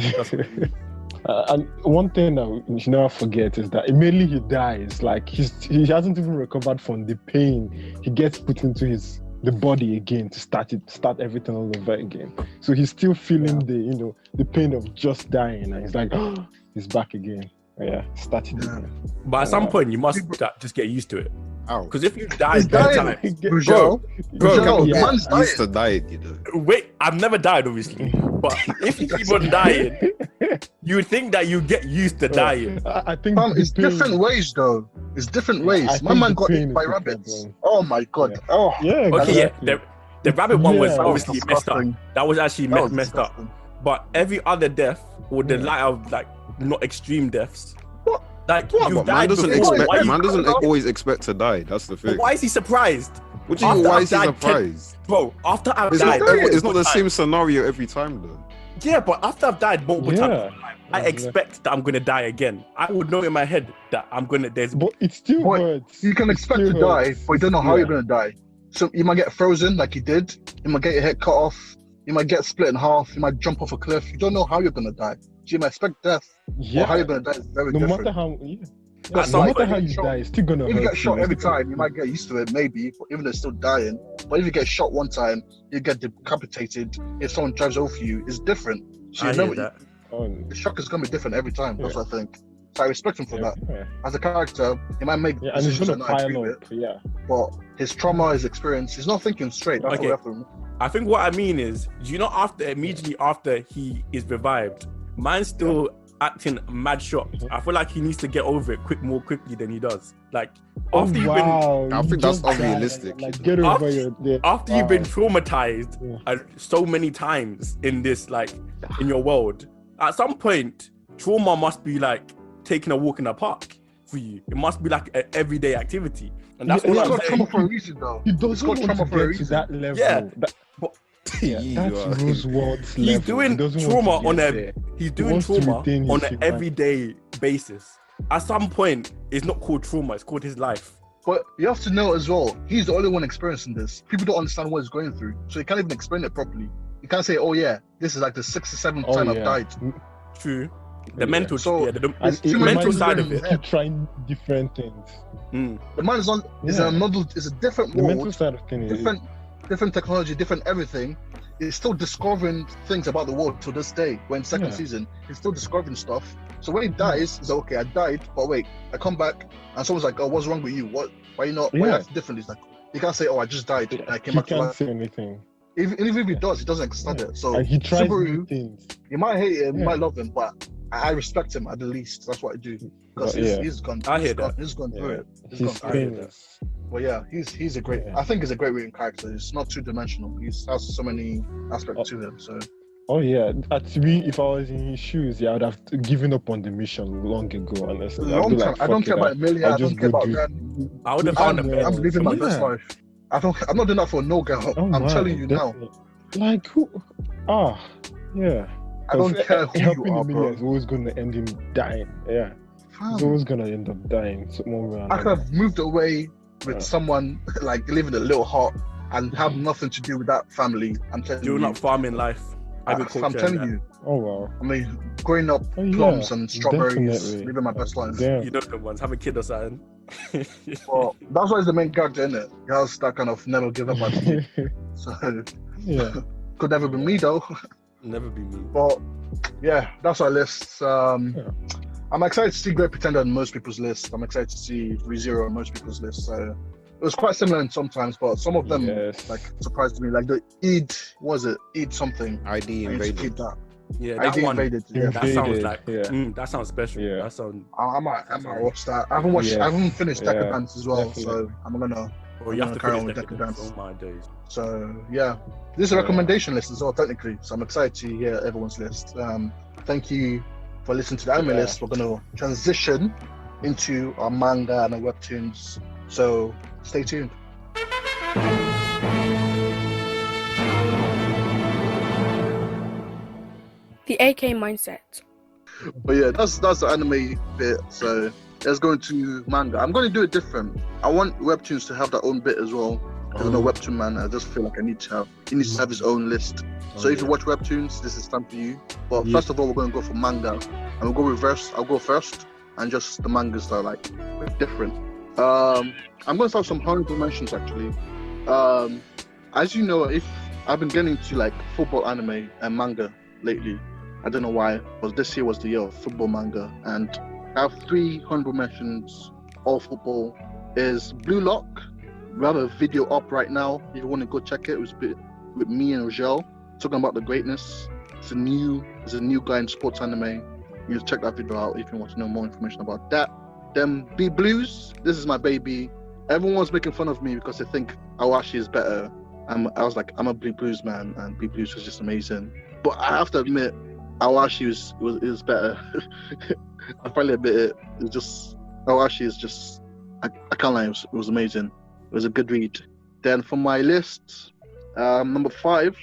And one thing that we should never forget is that immediately he dies, like he hasn't even recovered from the pain. He gets put into the body again to start everything all over again. So he's still feeling the pain of just dying, and he's like, oh, he's back again. Starting again. But at some point, you must just get used to it. Because if you die 10 times, bro, man's used to dying, you know. Wait, I've never died, obviously. But if you keep on dying, you would think that you get used to dying. I think it's different ways, though. It's different ways. My man got eaten by rabbits. Oh my god. Oh yeah. Okay, the rabbit one was obviously messed up. disgusting. That was actually messed up. But every other death, or the light of not extreme deaths. Like you died before. Man doesn't always expect to die. That's the thing. Why is he surprised? What do you mean? Why is he surprised? Bro, after I've It's died, it's not the same scenario every time, though. Yeah, but after I've died multiple times, I expect that I'm gonna die again. I would know in my head that I'm gonna. But it still hurts. You can expect to die, but you don't know how you're gonna die. So you might get frozen like you did. You might get your head cut off. You might get split in half. You might jump off a cliff. You don't know how you're gonna die. So you might expect death. Or how you're gonna die is very different. No matter how you die, it's still gonna hurt. If you get shot every time, you might get used to it, maybe. But even though it's still dying. But if you get shot one time, you get decapitated. If someone drives over you, it's different. So you know the shock is gonna be different every time. That's what I think. So I respect him for that. Yeah. As a character, he might make decisions and not agree with it. But his trauma, his experience, he's not thinking straight. That's what we have to. I think what I mean is, immediately after he is revived, man's still acting mad shocked. I feel like he needs to get over it more quickly than he does. Like after you've been, I think that's unrealistic. Get over after you've been traumatized so many times in this, in your world, at some point, trauma must be taking a walk in the park for you. It must be like an everyday activity, and that's what I'm saying. Trauma for a reason, though. He doesn't want to get to that level. Yeah. That's Roosevelt's level. He's doing trauma on an everyday basis. At some point, it's not called trauma, it's called his life. But you have to know as well, he's the only one experiencing this. People don't understand what he's going through, so he can't even explain it properly. You can't say, oh yeah, this is like the 6th or 7th time I've died. True. The mental, the mental side of it. Keep trying different things. The man is on. Is a different world. The mental side of things. Different technology, different everything. He's still discovering things about the world to this day. We're in second season. He's still discovering stuff. So when he dies, he's like, okay, I died, but wait, I come back, and someone's like, oh, what's wrong with you? Why you not? Why you act different? He's like, He can't say, "Oh, I just died. I came He back to can't life." say anything. Even if he does, he doesn't understand it. So And he tries new Subaru, things. you might hate him, you Yeah. might love him, but I respect him at the least. That's what I do because But he's gone. I hear He's gone. that. He's gone through it. He's gone through it. famous. But yeah, he's a great. Yeah. I think he's a great written character. It's not two dimensional. He has so many aspects to him. So Oh yeah, to me, if I was in his shoes, yeah, I would have given up on the mission long ago. Honestly, I'd long be time. like, I don't "Fuck care it, about Emilia. I'll I just don't care go about do- Ren. I would have found a better I'm living my best Yeah. life. I'm not doing that for no girl. Oh, I'm man, telling you now. definitely. Like who? Yeah. I don't 'Cause care who helping you are, Emilia bro. is always going to end him dying. Yeah, he's Fam, always going to end up dying one way or I could another. have moved away with Yeah. someone like living a little hut and have nothing to do with that family. I'm telling You're you. not farming life. I'm Agriculture. telling and you. Oh wow. I mean, growing up Oh, yeah, plums and strawberries, definitely. living my best life. Yeah. You know the ones. Have a kid or something. Well, that's why he's the main character in it. He has that kind of never give up attitude. So Yeah. could never be me though. Never be me. But yeah, that's our list. I'm excited to see Great Pretender on most people's list. I'm excited to see ReZero on most people's list. So it was quite similar in sometimes, but some of them Yes. like surprised me. Like the Eid, was it Eid something? ID I need to keep invaded. that. Yeah, that ID one. invaded. Yeah, Yeah. that sounds Invaded, like. yeah. That sounds special. Yeah. That sounds. I might watch that. I haven't watched. Yes. I haven't finished Yeah, deca-dence as well, definitely. so I'm gonna. Or you I'm have to gonna carry finish on with deca-dence. deca-dence. Oh my days. So yeah, this is a recommendation list as well, technically. So I'm excited to hear everyone's list. Thank you for listening to the anime list. We're gonna transition into our manga and our webtoons. So stay tuned. The AK mindset. But yeah, that's the anime bit. So let's go into manga. I'm going to do it different. I want webtoons to have their own bit as well. Because I'm a webtoon man. I just feel like he needs to have his own list. So if you watch webtoons, this is time for you. But first of all, we're going to go for manga, and we'll go reverse. I'll go first, and just the mangas are like different. I'm going to start some honorable mentions actually. As you know, if I've been getting into like football anime and manga lately. I don't know why, but this year was the year of football manga, and I have 3 honorable mentions. All football is Blue Lock. We have a video up right now. If you want to go check it, it was with me and Raguel talking about the greatness. It's a new guy in sports anime. You check that video out if you want to know more information about that. Then B Blues. This is my baby. Everyone's making fun of me because they think Awashi is better. I was like, I'm a B Blues man, and B Blues was just amazing. But I have to admit, Awashi was better. I finally admit it. It's just Awashi is just I can't lie. It was amazing. It was a good read. Then for my list, number 5,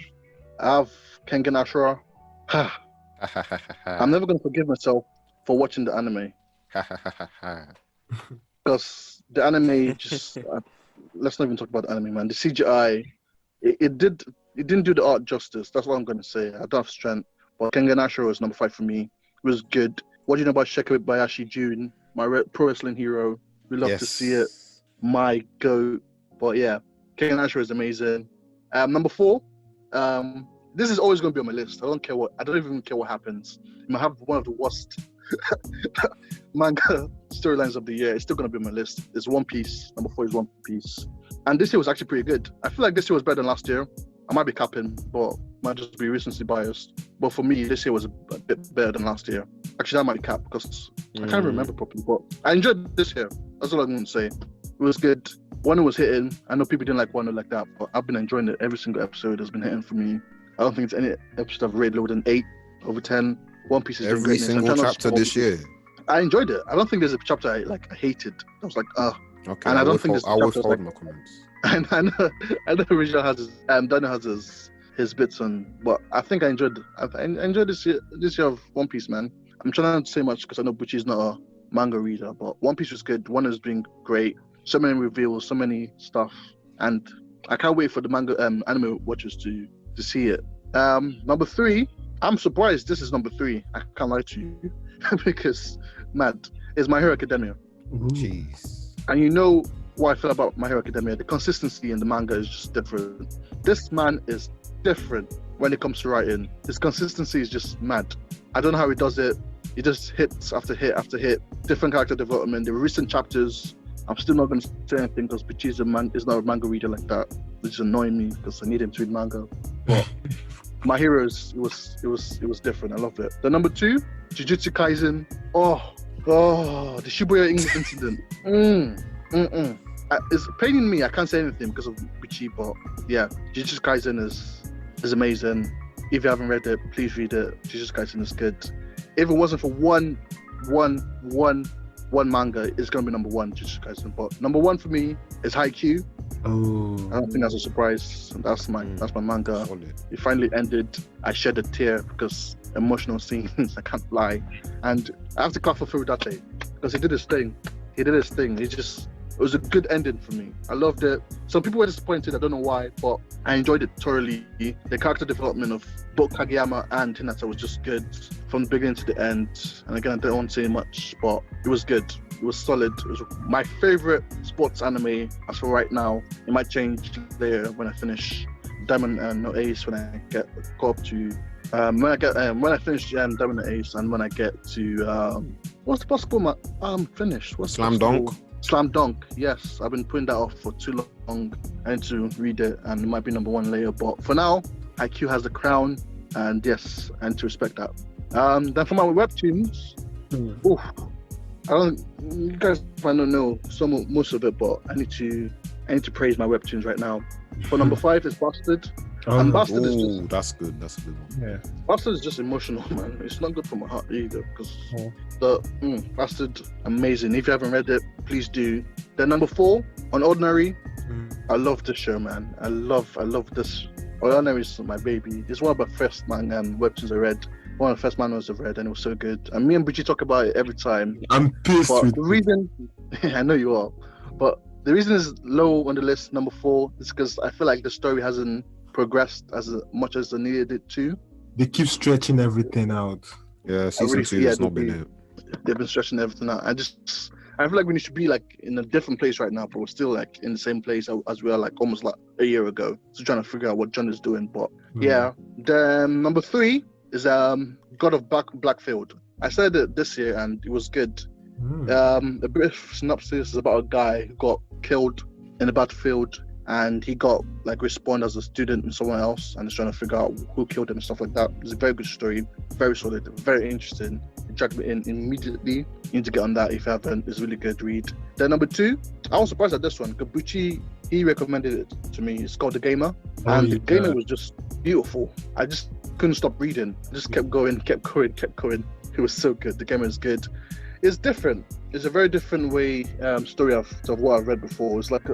I have Kengan Ashura. I'm never gonna forgive myself for watching the anime because the anime just. Let's not even talk about the anime, man. The CGI, it didn't do the art justice. That's what I'm gonna say. I don't have strength, but Kengan Ashura was number 5 for me. It was good. What do you know about Shekabayashi Jun, my pro wrestling hero? We love to see it. My goat. But yeah, Kengan Ashura is amazing. Number 4, this is always going to be on my list. I don't even care what happens. I might have one of the worst manga storylines of the year. It's still going to be on my list. It's One Piece. Number 4 is One Piece. And this year was actually pretty good. I feel like this year was better than last year. I might be capping, but might just be recency biased. But for me, this year was a bit better than last year. Actually, that might be cap because I can't remember properly. But I enjoyed this year. That's all I'm going to say. It was good. Wano was hitting. I know people didn't like Wano like that, but I've been enjoying it. Every single episode has been hitting for me. I don't think it's any episode I've rated lower than 8 over 10. One Piece is doing Every greatness. single chapter this year. I enjoyed it. I don't think there's a chapter I hated. I was like, Okay, and I don't think I will hold my comments. And I know Richard has his, Daniel has his bits on, but I think I enjoyed this year of One Piece, man. I'm trying not to say much because I know Buchi's not a manga reader, but One Piece was good. One is doing great. So many reveals, so many stuff, and I can't wait for the manga anime watchers to see it. Number 3, I'm surprised this is number 3. I can't lie to you because mad is My Hero Academia. Jeez. And you know what I feel about My Hero Academia. The consistency in the manga is just different. This man is different when it comes to writing. His consistency is just mad. I don't know how he does it. He just hits after hit after hit. Different character development. The recent chapters I'm still not going to say anything because Buchi is not a manga reader like that, which is annoying me because I need him to read manga. But My Heroes, it was different. I loved it. The number 2, Jujutsu Kaisen. Oh, the Shibuya incident. It's paining me. I can't say anything because of Buchi, but yeah, Jujutsu Kaisen is amazing. If you haven't read it, please read it. Jujutsu Kaisen is good. If it wasn't for one manga, it's gonna be number 1, Jujutsu Kaisen. But number 1 for me is Haikyuu. Oh, I don't think that's a surprise. That's my manga. It finally ended. I shed a tear because emotional scenes. I can't lie, and I have to clap for Furudate because he did his thing. It was a good ending for me. I loved it. Some people were disappointed. I don't know why, but I enjoyed it thoroughly. The character development of both Kageyama and Hinata was just good from the beginning to the end. And again, I don't want to say much, but it was good. It was solid. It was my favorite sports anime as for right now. It might change later when I finish Diamond and No Ace, when I get caught up to when I finish Diamond and Ace, and when I get to what's the possible I'm finished. What's Slam Dunk? Slam Dunk, yes. I've been putting that off for too long. I need to read it, and it might be number 1 later. But for now, IQ has the crown, and yes, I need to respect that. Then for my webtoons, you guys might not know most of it, but I need to praise my webtoons right now. For number 5 is Bastard. And Bastard is just, that's good. That's a good one. Yeah. Bastard is just emotional, man. It's not good for my heart either because Bastard, amazing. If you haven't read it, please do. Then number 4 on Ordinary. I love this show, man. I love this. Ordinary is my baby. It's one of my first manga and webtoons I read. One of the first mangas I've read, and it was so good. And me and Buchi talk about it every time. I'm pissed with the reason. I know you are, but the reason it's low on the list, number 4, is because I feel like the story hasn't progressed as much as they needed it to. They keep stretching everything out. Yeah, season 2 has not been it. They've been stretching everything out. I feel like we need to be like in a different place right now, but we're still like in the same place as we are like almost like a year ago. So trying to figure out what John is doing. But yeah. Then number 3 is God of Blackfield. I said it this year and it was good. A brief synopsis is about a guy who got killed in the battlefield, and he got like respawned as a student and someone else, and is trying to figure out who killed him and stuff like that. It's a very good story, very solid, very interesting. It dragged me in immediately. You need to get on that if you haven't. It's a really good read. Then number 2, I was surprised at this one. Buchi, he recommended it to me. It's called The Gamer, and The Gamer was just beautiful. I just couldn't stop reading. I just kept going. It was so good. The Gamer is good. It's different. It's a very different way story of what I've read before. It's like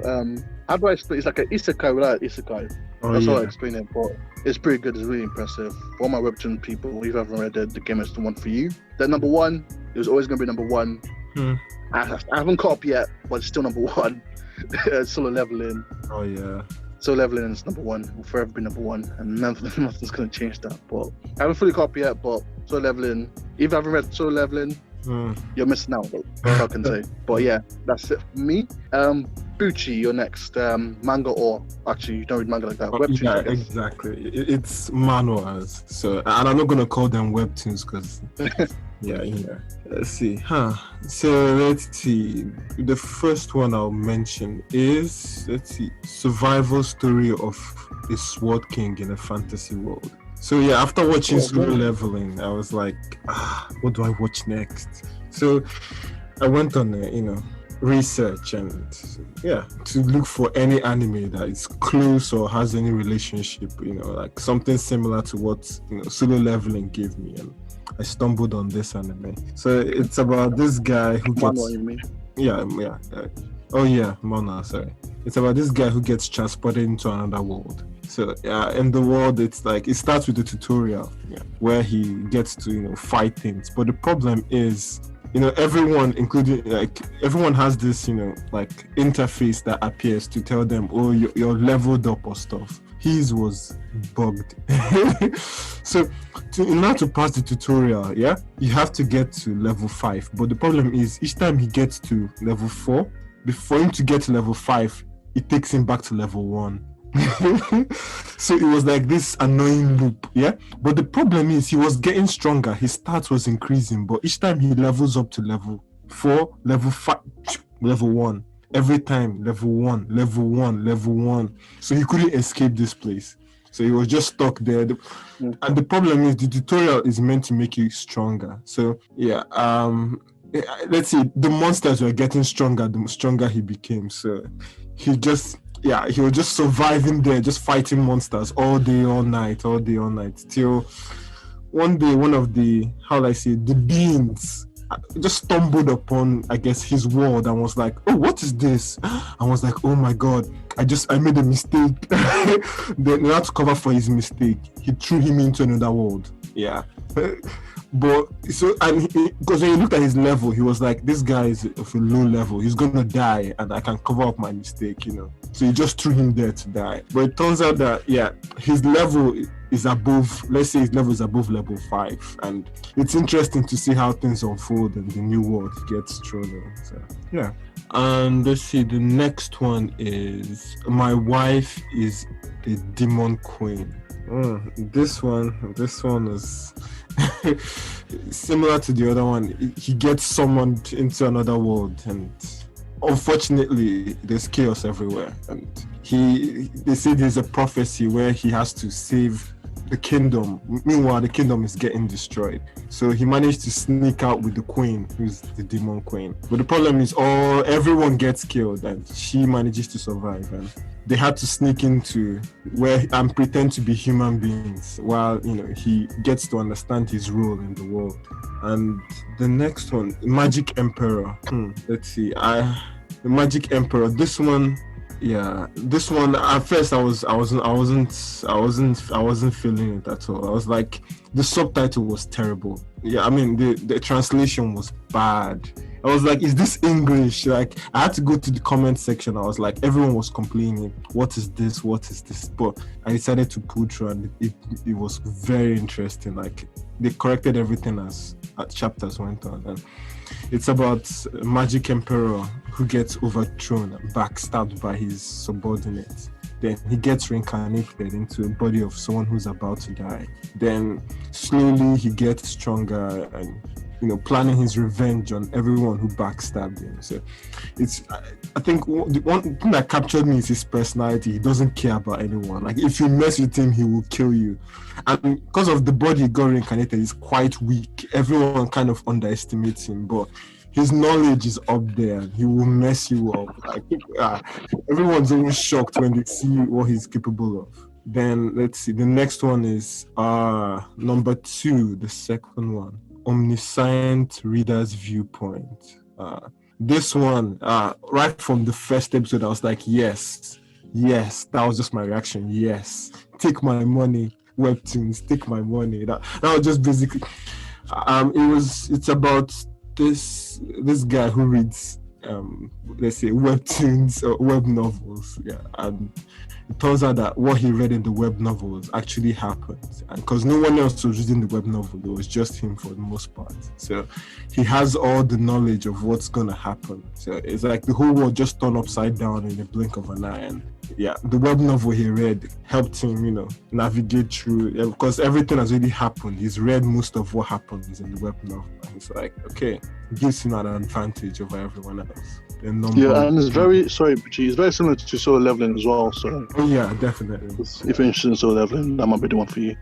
how do I explain? It's like an isekai without isekai. That's how I explain it. But it's pretty good. It's really impressive. For all my webtoon people, if you haven't read it, The Gamer is the one for you. Then number 1, it was always going to be number 1. I haven't caught up yet, but it's still number 1. Solo Leveling. Oh yeah. Solo Leveling is number 1. Will forever be number 1, and nothing's going to change that. But I haven't fully caught up yet. But Solo Leveling. If you haven't read Solo Leveling, you're missing out. That's all I can say. But yeah, that's it for me. Buchi, you're next. Manga, or actually, you don't read manga like that. Webtoons, yeah, exactly. It's manhwas. So, and I'm not gonna call them webtoons because, yeah. Let's see, So let's see. The first one I'll mention is survival story of a sword king in a fantasy world. So yeah, after watching Solo Leveling, I was like, what do I watch next? So I went on, research and to look for any anime that is close or has any relationship, like something similar to what Solo Leveling gave me, and I stumbled on this anime. So it's about this guy who gets Mona, sorry. It's about this guy who gets transported into another world. So in the world, it's like it starts with the tutorial where he gets to fight things. But the problem is, everyone, including everyone, has this interface that appears to tell them, oh, you're leveled up or stuff. His was bugged. So in order to pass the tutorial, you have to get to level 5. But the problem is, each time he gets to level 4, before him to get to level 5, it takes him back to level 1. So it was like this annoying loop, but the problem is he was getting stronger, his stats was increasing, but each time he levels up to level 4, level 5, level 1, every time level 1, level 1, level 1. So he couldn't escape this place. So he was just stuck there. And the problem is the tutorial is meant to make you stronger. So yeah, let's see, the monsters were getting stronger the stronger he became. So he was just surviving there, just fighting monsters all day, all night, till one day one of the, the beings just stumbled upon, I guess, his world and was like, oh, what is this? I was like, oh my God, I made a mistake. Then, in order to cover for his mistake, he threw him into another world. Yeah. But so, and because when you looked at his level, he was like, this guy is of a low level, he's gonna die and I can cover up my mistake, So he just threw him there to die. But it turns out that, his level is above, let's say his level is above level 5. And it's interesting to see how things unfold in the new world he gets thrown in. So, yeah. And let's see, the next one is My Wife is a Demon Queen. This one is similar to the other one. He gets summoned into another world, and unfortunately there's chaos everywhere, and they say there's a prophecy where he has to save the kingdom. Meanwhile, the kingdom is getting destroyed. So he managed to sneak out with the queen, who's the demon queen. But the problem is everyone gets killed and she manages to survive. And they had to sneak into where and pretend to be human beings while, he gets to understand his role in the world. And the next one, Magic Emperor. Let's see. The Magic Emperor. This one at first I wasn't feeling it at all. I was like, the subtitle was terrible. I mean the translation was bad. I was like, is this English? Like, I had to go to the comment section. I was like, everyone was complaining, what is this? But I decided to pull through, and it was very interesting. Like, they corrected everything as chapters went on. And it's about a Magic Emperor who gets overthrown and backstabbed by his subordinates. Then he gets reincarnated into a body of someone who's about to die. Then slowly he gets stronger and, planning his revenge on everyone who backstabbed him. So I think the one thing that captured me is his personality. He doesn't care about anyone. Like, if you mess with him, he will kill you. And because of the body he got reincarnated, he's quite weak. Everyone kind of underestimates him, but his knowledge is up there. He will mess you up. Like, everyone's always shocked when they see what he's capable of. Then let's see. The next one is number 2, the second one. Omniscient Reader's Viewpoint. This one, right from the first episode, I was like, yes, that was just my reaction. Yes, take my money, Webtoons, take my money. That was just basically. It's about this guy who reads, let's say, Webtoons or web novels. Yeah, and it turns out that what he read in the web novels actually happened, and because no one else was reading the web novel, it was just him for the most part. So he has all the knowledge of what's gonna happen. So it's like the whole world just turned upside down in the blink of an eye. And the web novel he read helped him, navigate through, because everything has already happened. He's read most of what happens in the web novel. And it's like, okay, it gives him an advantage over everyone else. And it's very similar to Solo Leveling as well. So definitely. If you're interested in Solo Leveling, that might be the one for you.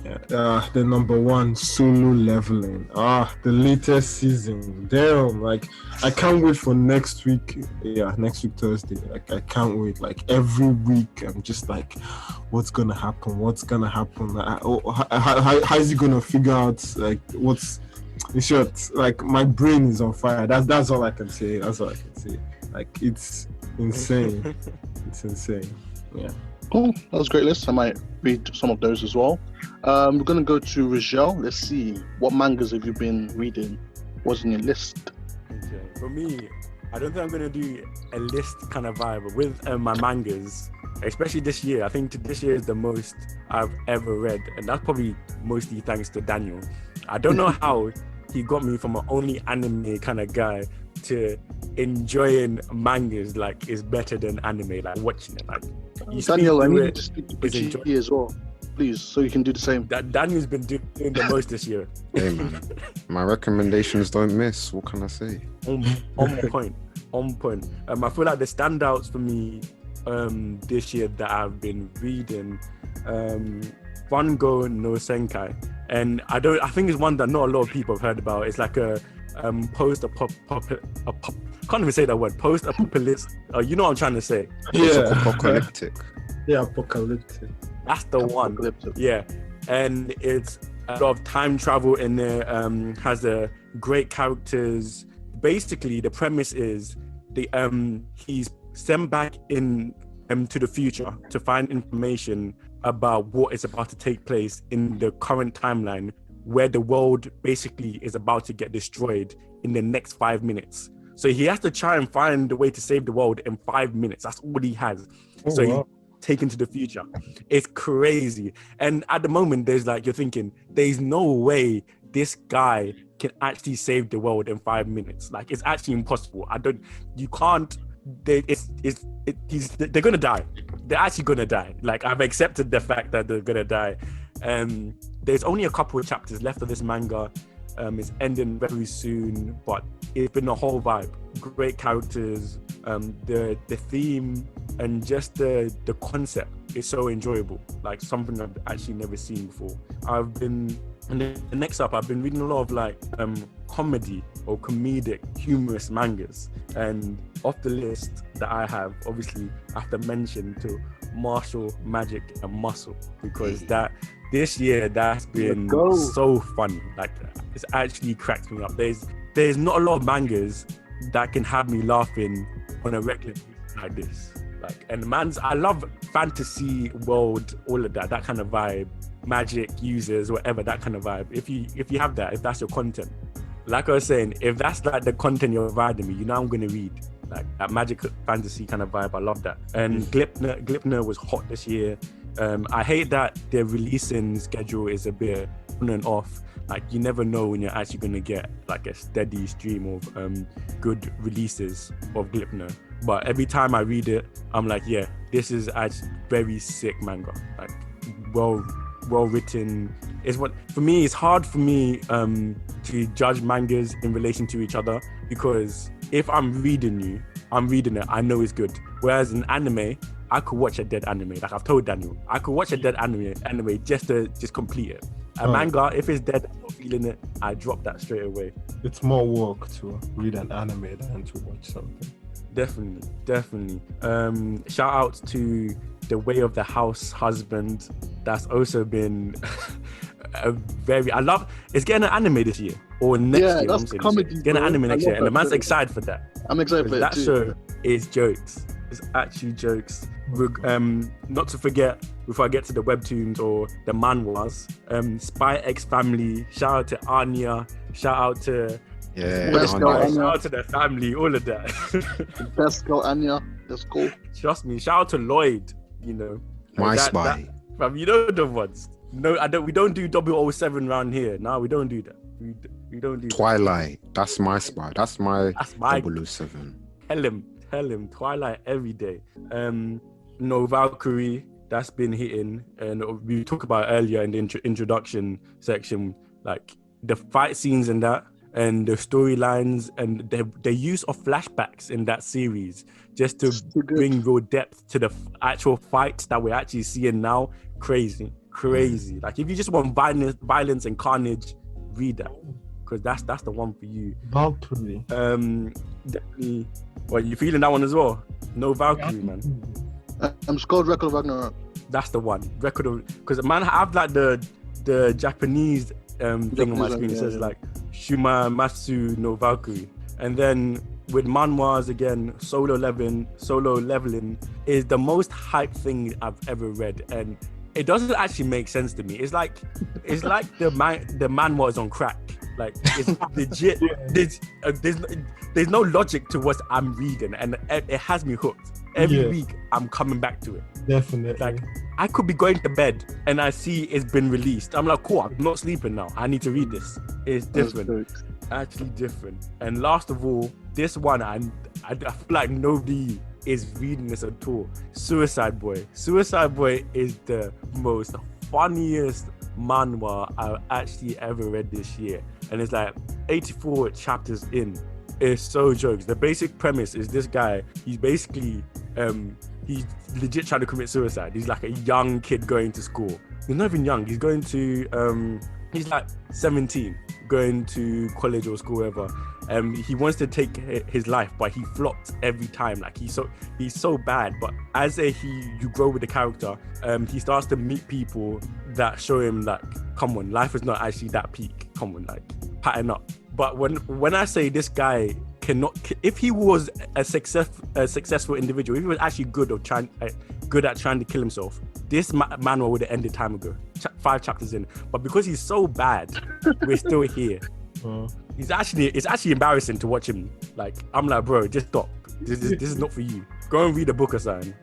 The number 1, Solo Leveling. The latest season. Damn, like, I can't wait for next week. Next week Thursday. Like, I can't wait. Like, every week I'm just like, what's gonna happen? How is he gonna figure out, like, what's in short? Like, my brain is on fire. That's all I can say. Like, it's insane. It's insane. Yeah. Cool. That was a great list. I might read some of those as well. We're going to go to Raguel. Let's see. What mangas have you been reading? What's in your list? Okay. For me, I don't think I'm going to do a list kind of vibe with my mangas, especially this year. I think this year is the most I've ever read. And that's probably mostly thanks to Daniel. I don't know how he got me from an only anime kind of guy to enjoying mangas like is better than anime, like watching it. Like, Daniel, I need you to speak to Buchi as well, please, so you can do the same. Daniel's been doing the most this year. Hey man, my recommendations don't miss. What can I say? On point. on point. I feel like the standouts for me this year that I've been reading, Fungo no Senkai, and I think it's one that not a lot of people have heard about. It's like a can't even say that word, post-apocalyptic. You know what I'm trying to say? Yeah, apocalyptic. Yeah, apocalyptic. That's the one. Yeah, and it's a lot of time travel in there. Has great characters. Basically, the premise is he's sent back in to the future to find information about what is about to take place in the current timeline, where the world basically is about to get destroyed in the next 5 minutes. So he has to try and find a way to save the world in 5 minutes. That's all he has. He's taken to the future. It's crazy. And at the moment, you're thinking, there's no way this guy can actually save the world in 5 minutes. Like, it's actually impossible. They're gonna die. They're actually gonna die. Like, I've accepted the fact that they're gonna die. There's only a couple of chapters left of this manga. It's ending very soon, but it's been a whole vibe. Great characters, the theme, and just the concept is so enjoyable. Like, something I've actually never seen before. Next up, I've been reading a lot of comedy or comedic, humorous mangas. And off the list that I have, obviously, I have to mention to Martial, Magic, and Muscle, because this year that's been so funny. Like, it's actually cracked me up. There's not a lot of mangas that can have me laughing on a regular basis like this. Like, and I love fantasy world, all of that kind of vibe, magic users, whatever, that kind of vibe. If you have that, if that's your content, like I was saying, if that's like the content you're providing me, I'm gonna read like that magic fantasy kind of vibe. I love that. And Glypner was hot this year. I hate that their releasing schedule is a bit on and off. Like, you never know when you're actually going to get like a steady stream of good releases of Glypner. But every time I read it, I'm like, yeah, this is actually very sick manga. Like, well written. For me, it's hard for me to judge mangas in relation to each other, because if I'm reading it, I know it's good. Whereas in anime, I could watch a dead anime. Like, I've told Daniel, I could watch a dead anime just to complete it. A manga, if it's dead, I'm not feeling it, I drop that straight away. It's more work to read an anime than to watch something. Definitely. Shout out to The Way of the House Husband. That's also been it's getting an anime this year or next year. That's comedy. It's getting an anime next year, and the man's excited for that. I'm excited for that too. Show is jokes. It's actually jokes. Not to forget, before I get to the webtoons or the manhwas, Spy X Family. Shout out to Anya. Shout out to shout out to their family. All of that. Best girl Anya. That's cool. Trust me. Shout out to Lloyd. My spy. You know the ones. No, we don't do 007 around here. No, we don't do that. We don't do Twilight. That's my spy. That's my 007. Tell him. Twilight every day. No, Valkyrie. That's been hitting, and we talked about earlier in the introduction section, like the fight scenes and that, and the storylines, and the use of flashbacks in that series, just to bring real depth to the actual fights that we're actually seeing now. Crazy. Like, if you just want violence and carnage, read that, because that's the one for you. Valkyrie. Definitely. Well, you feeling that one as well? No Valkyrie, man. It's called Record of Ragnarok. That's the one. Record of, because man, I have like the Japanese thing on my screen. It says like Shuma Matsu no Valkyrie, and then with manhwas again, solo leveling is the most hyped thing I've ever read, and it doesn't actually make sense to me. It's like the manhwa is on crack. Like, it's legit. There's no logic to what I'm reading, and it has me hooked. Every week I'm coming back to it. Definitely. Like, I could be going to bed and I see it's been released. I'm like, cool, I'm not sleeping now. I need to read this. It's different. Actually different. And last of all, this one, I feel like nobody is reading this at all. Suicide Boy. Suicide Boy is the most funniest manhwa I've actually ever read this year. And it's like 84 chapters in. It's so jokes. The basic premise is this guy, he's basically he's legit trying to commit suicide. He's like a young kid going to school. He's not even young, he's going to he's like 17, going to college or school, whatever. He wants to take his life, but he flops every time. Like he's so bad. But as you grow with the character, he starts to meet people that show him like, come on, life is not actually that peak. Come on, like pattern up. But when I say this guy cannot, if he was a successful individual, if he was actually good at trying to kill himself, this Manwha would have ended time ago, 5 chapters in. But because he's so bad, we're still here. It's actually embarrassing to watch him. Like, I'm like, bro, just stop. This is not for you. Go and read a book or something.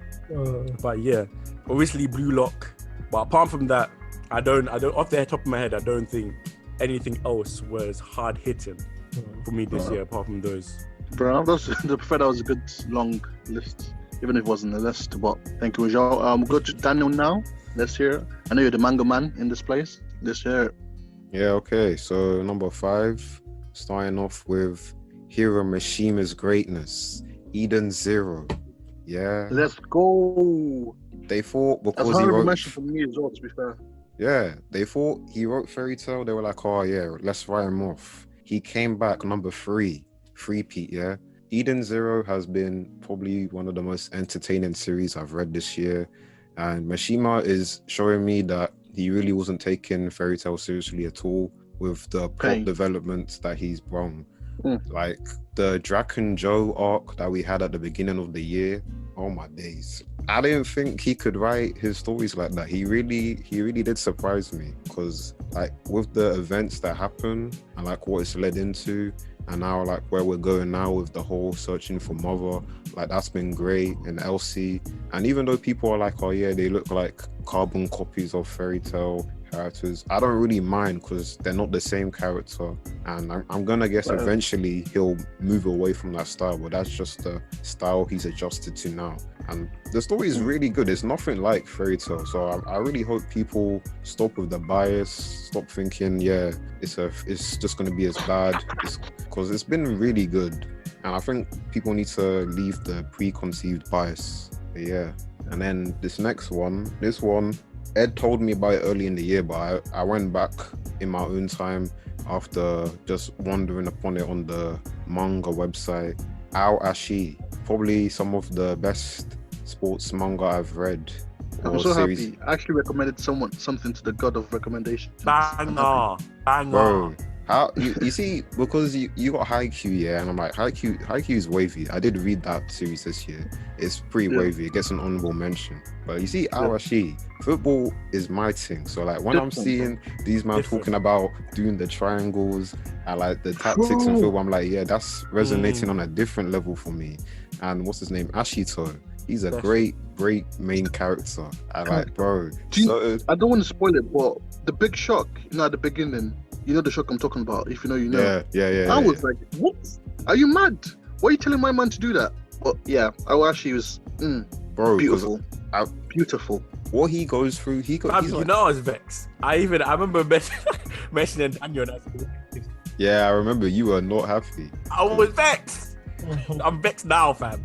But yeah, obviously Blue Lock. But apart from that, I don't off the top of my head, I don't think anything else was hard hitting for me this year apart from those. Bro, that was a good long list, even if it wasn't a list. But thank you, João. We'll go to Daniel now. Let's hear. I know you're the manga man in this place. Let's hear. Yeah, okay. So number 5, starting off with Hiro Mishima's Greatness, Eden Zero. Yeah. Let's go. They thought because That's he wrote. mention for me as well, to be fair. Yeah, they thought he wrote Fairy Tail. They were like, oh yeah, let's write him off. He came back number 3, Pete. Yeah. Eden Zero has been probably one of the most entertaining series I've read this year. And Mishima is showing me that he really wasn't taking Fairy Tail seriously at all with the plot developments that he's brought. Like the Draken Joe arc that we had at the beginning of the year. Oh my days. I didn't think he could write his stories like that. He really did surprise me, because like with the events that happen and like what it's led into, and now like where we're going now with the whole searching for Mother, like that's been great. And Elsie, and even though people are like, oh yeah, they look like carbon copies of Fairy Tail characters, I don't really mind because they're not the same character, and I'm gonna guess eventually he'll move away from that style, but that's just the style he's adjusted to now. And the story is really good. It's nothing like Fairy Tail, so I really hope people stop with the bias, stop thinking it's just gonna be as bad, because it's been really good. And I think people need to leave the preconceived bias. But yeah. And then this one Ed told me about it early in the year, but I went back in my own time after just wandering upon it on the manga website. AOTY, probably some of the best sports manga I've read. I'm so happy. I actually recommended something to the god of recommendations. Banger. Bro, how you see, because you got Haikyuu, yeah, and I'm like, Haikyuu is wavy. I did read that series this year. It's pretty wavy. It gets an honorable mention. But you see, AOTY, football is my thing. So like when I'm seeing these men talking about doing the triangles and like the tactics in football, I'm like, yeah, that's resonating on a different level for me. And what's his name? Ashito. He's a great main character. I like, bro. I don't want to spoil it, but the big shock, at the beginning, the shock I'm talking about, if you know, you know. Yeah. I was like, what? Are you mad? Why are you telling my man to do that? But yeah, AOTY was bro, beautiful. Beautiful. What he goes through, I was vexed. I remember mentioning Daniel. Yeah, I remember you were not happy. I was vexed. I'm vexed now, fam.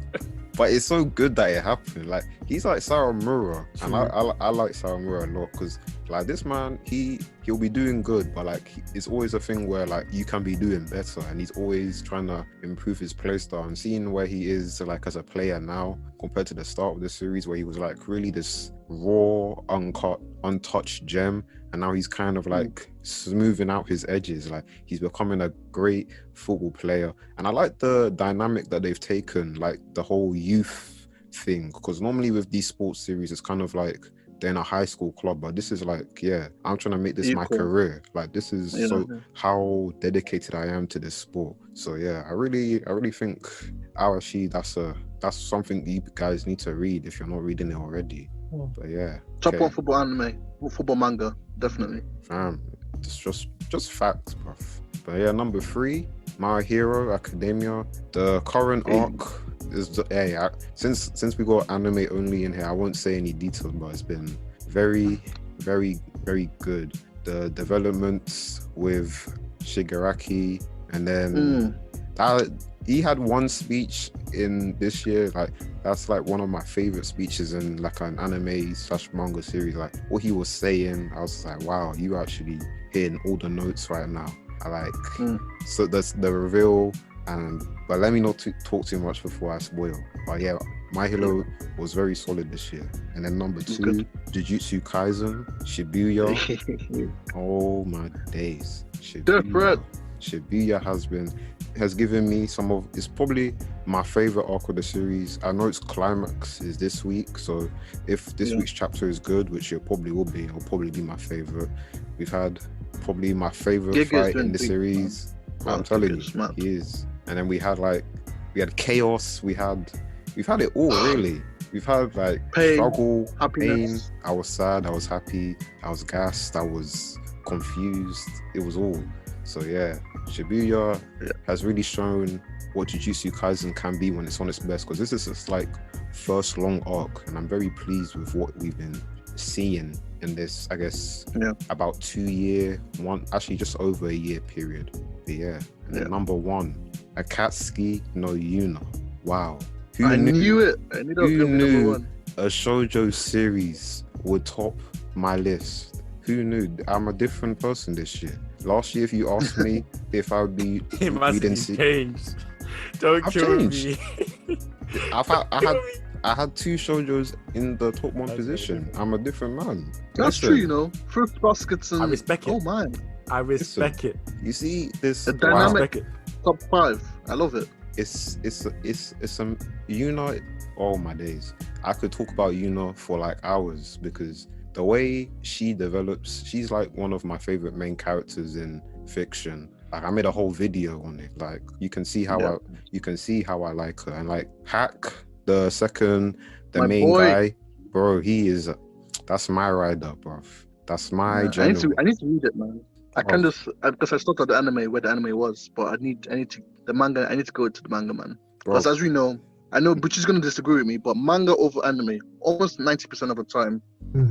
But it's so good that it happened. Like, he's like Saramura, and I like Saramura a lot, because like this man, he'll be doing good, but like it's always a thing where like you can be doing better, and he's always trying to improve his play style. And seeing where he is like as a player now compared to the start of the series, where he was like really this raw, uncut, untouched gem, and now he's kind of like smoothing out his edges. Like he's becoming a great football player. And I like the dynamic that they've taken, like the whole youth thing, because normally with these sports series it's kind of like they're in a high school club, but this is like, yeah, I'm trying to make this my career. Like this is how dedicated I am to this sport. So yeah, I really think AOTY, that's something you guys need to read if you're not reading it already. But yeah, top one football anime, football manga, definitely. It's just facts, bruv. But yeah, number 3, My Hero Academia. The current arc is since we got anime only in here, I won't say any details, but it's been very, very, very good. The developments with Shigaraki, and then he had one speech in this year, like that's like one of my favorite speeches in like an anime / manga series. Like what he was saying, I was like, wow, you actually hitting all the notes right now. I like so that's the reveal. But let me not talk too much before I spoil. But yeah, My Hero was very solid this year. And then number 2, Jujutsu Kaisen, Shibuya. Oh my days, Shibuya has given me it's probably my favorite arc of the series. I know its climax is this week, so if this week's chapter is good, which it probably will be, it'll probably be my favorite. We've had probably my favorite fight in the series. I'm telling you, he is. And then we had chaos. We've had it all really. We've had like struggle, happiness. pain. I was sad. I was happy. I was gassed. I was confused. It was all. So yeah, Shibuya has really shown what Jujutsu Kaisen can be when it's on its best. Because this is its like first long arc, and I'm very pleased with what we've been seeing in this. I guess about 2 year, actually just over a year period. But yeah, and then number 1, Akatsuki no Yuna. Wow. I knew it. I knew that was Who gonna be knew number 1. a shoujo series would top my list? Who knew? I'm a different person this year. Last year, if you asked me if I would be It must have changed. Don't I've kill changed. me. I had 2 shoujos in the top 1 position. I'm a different man. That's true, you know. Fruit baskets and I respect it. Oh man, I respect it. You see this the dynamic it. top 5. I love it. It's some Yuna. Oh my days, I could talk about Yuna for like hours because the way she develops, she's like one of my favorite main characters in fiction. Like I made a whole video on it. Like you can see how I like her. And like Hack, the My main boy. guy, bro, that's my rider, bro. That's my I general. need to read it, man. I kind of because I started the anime where the anime was, but I need to the manga. I need to go to the manga, man. Because as we know, I know Buchi's gonna disagree with me, but manga over anime, almost 90% of the time,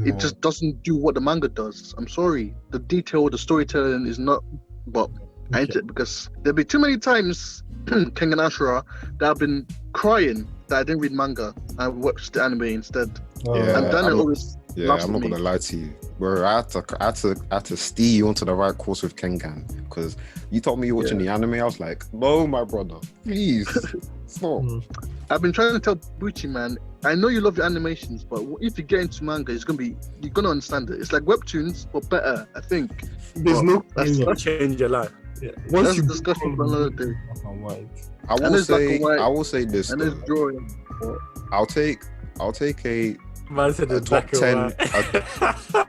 it just doesn't do what the manga does. I'm sorry, the detail, the storytelling is not. But I need to, because there'll be too many times, King and Ashura, that I've been crying that I didn't read manga. I watched the anime instead. Yeah, And then it always. Yeah, I'm not gonna lie to you, bro. I had to steer you onto the right course with Kengan because you told me you're watching the anime. I was like, no, my brother, please stop. I've been trying to tell Buchi, man. I know you love your animations, but if you get into manga, you're gonna understand it. It's like webtoons, but better, I think. There's That'll change your life. Yeah. That's a discussion for another day. I will say this And though. it's drawing. I'll take a Man said a it's top black and 10. white.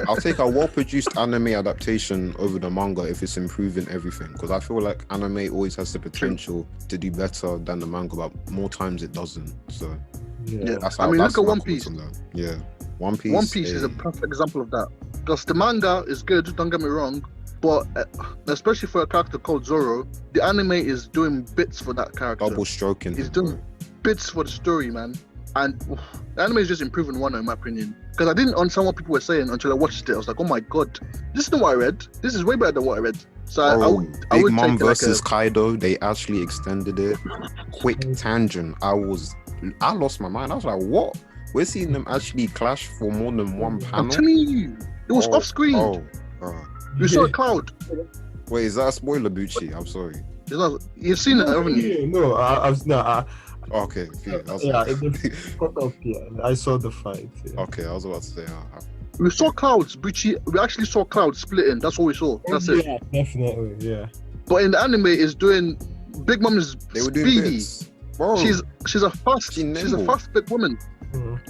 I'll take a well-produced anime adaptation over the manga if it's improving everything, because I feel like anime always has the potential to do better than the manga, but more times it doesn't. So that's how, look at my One Piece. thoughts on that. Yeah, One Piece. One Piece is a perfect example of that. Because the manga is good, don't get me wrong, but especially for a character called Zoro, the anime is doing bits for that character. double stroking. It's doing bits for the story, man. And the anime is just improving one, in my opinion. Because I didn't understand what people were saying until I watched it. I was like, oh my god, this is not what I read. This is way better than what I read. So I Big would Mom take versus Kaido, they actually extended it. Quick tangent. I lost my mind. I was like, what? We're seeing them actually clash for more than one panel. I'm telling you, it was off screen. You saw a cloud. Wait, is that a spoiler, Buchi? I'm sorry. You've seen it, haven't you? No, Okay. I saw the fight. Yeah. Okay, I was about to say. We saw clouds, Buchi. We actually saw clouds splitting. That's what we saw. That's it. Yeah, definitely. Yeah. But in the anime, is doing Big Mom is They were doing speedy. bits. Bro, She's a fast big woman.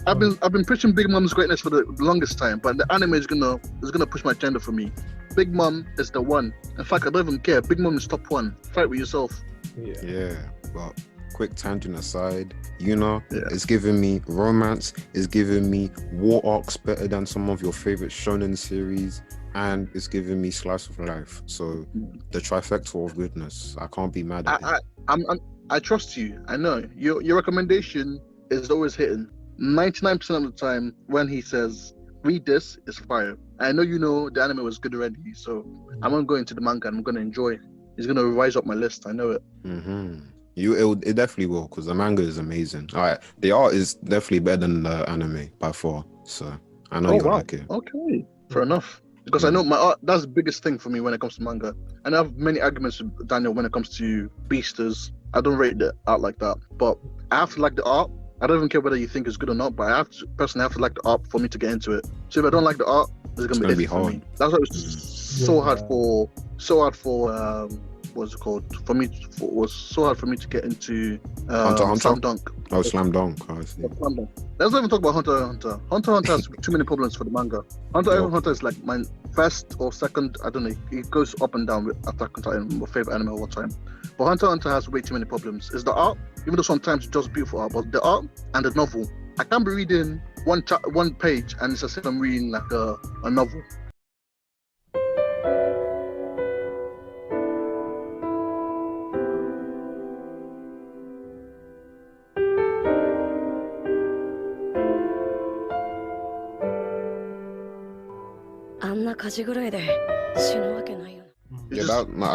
I've been preaching Big Mom's greatness for the longest time, but the anime is gonna push my agenda for me. Big Mom is the one. In fact, I don't even care. Big Mom is top 1. Fight with yourself. Yeah, but quick tangent aside, it's giving me romance, it's giving me war arcs better than some of your favorite shonen series, and it's giving me slice of life. So the trifecta of goodness, I can't be mad at it. I trust you. I know your recommendation is always hitting. 99% of the time when he says read this, is fire. I know you know the anime was good already, so I'm gonna go into the manga and I'm gonna enjoy he's gonna rise up my list. I know it. It definitely will, because the manga is amazing. All right, the art is definitely better than the anime by far. So I know you'll like it. Okay, fair enough. Because I know my art, that's the biggest thing for me when it comes to manga. And I have many arguments with Daniel when it comes to Beasters. I don't rate the art like that, but I have to like the art. I don't even care whether you think it's good or not, but I personally have to like the art for me to get into it. So if I don't like the art, it's gonna be hard for me. That's why it's so hard for what's it called? It was so hard for me to get into Hunter? Slam Dunk. Oh, Slam Dunk. I see. Let's not even talk about Hunter x Hunter. Hunter x Hunter has too many problems for the manga. Hunter x Hunter is like my first or second, I don't know, it goes up and down with Attack on Titan, my favorite anime of all time. But Hunter x Hunter has way too many problems. It's the art, even though sometimes it's just beautiful art, but the art and the novel. I can't be reading one page and it's as if I'm reading like a novel.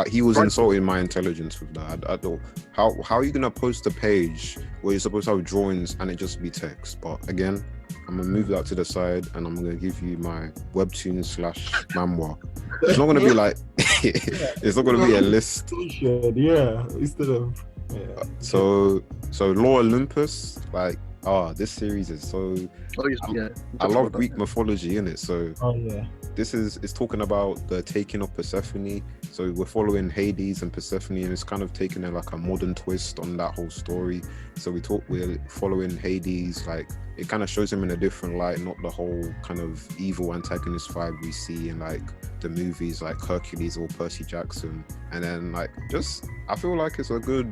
He was insulting my intelligence with that. I don't. How are you gonna post a page where you're supposed to have drawings and it just be text? But again, I'm gonna move that to the side and I'm gonna give you my Webtoon / Manwha. It's not gonna be like it's not gonna be a list. Yeah, instead of So Lore Olympus, like this series is so. I love Greek mythology in it, so it's talking about the taking of Persephone. So we're following Hades and Persephone, and it's kind of taking like a modern twist on that whole story. So we're following Hades, like it kind of shows him in a different light, not the whole kind of evil antagonist vibe we see in like the movies like Hercules or Percy Jackson. And then like I feel like it's a good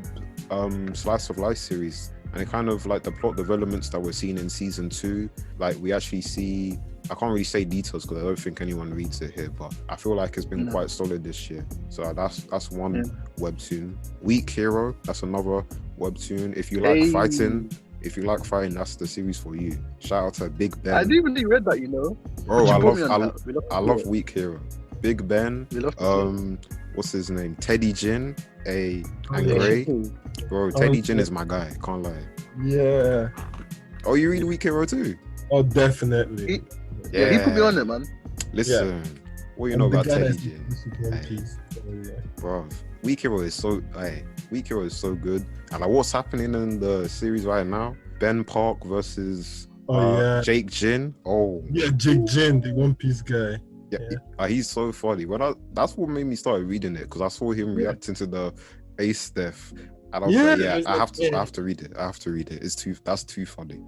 slice of life series. And it kind of like the plot developments that we're seeing in season 2, like we actually see, I can't really say details because I don't think anyone reads it here, but I feel like it's been quite solid this year. So that's one webtoon. Weak Hero, that's another webtoon. If you like fighting, that's the series for you. Shout out to Big Ben. I didn't really read that, you know. Bro, I love Weak Hero. Big Ben, what's his name? Teddy Jin, and Gray. Bro, Teddy Jin is my guy, can't lie. Yeah. Oh, you read Weak Hero too? Oh, definitely. He put me on it, man. Listen, what you know about Teddy Jin? Bro, Weak Hero is so good. And like what's happening in the series right now? Ben Park versus Jake Jin. Oh yeah, Jake Jin, the One Piece guy. Yeah. He's so funny. That's what made me start reading it, because I saw him reacting to the Ace death, and I was like, I have to read it. That's too funny.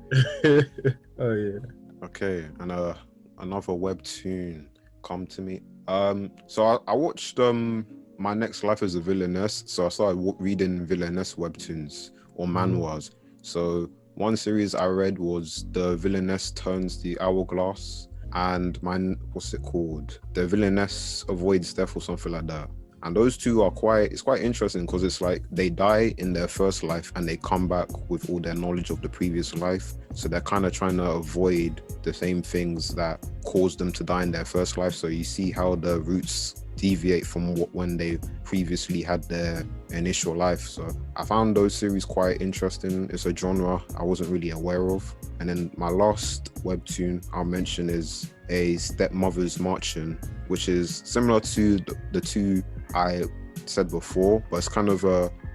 Oh yeah. Okay, and another webtoon come to me. So I watched My Next Life as a Villainess. So I started reading Villainess webtoons or manhwas. So one series I read was The Villainess Turns the Hourglass, and what's it called? The Villainess Avoids Death or something like that. And those two are quite interesting, because it's like they die in their first life and they come back with all their knowledge of the previous life. So they're kind of trying to avoid the same things that caused them to die in their first life. So you see how the roots deviate from when they previously had their initial life. So I found those series quite interesting. It's a genre I wasn't really aware of. And then my last webtoon I'll mention is A Stepmother's Marching, which is similar to the two I said before, but it's kind of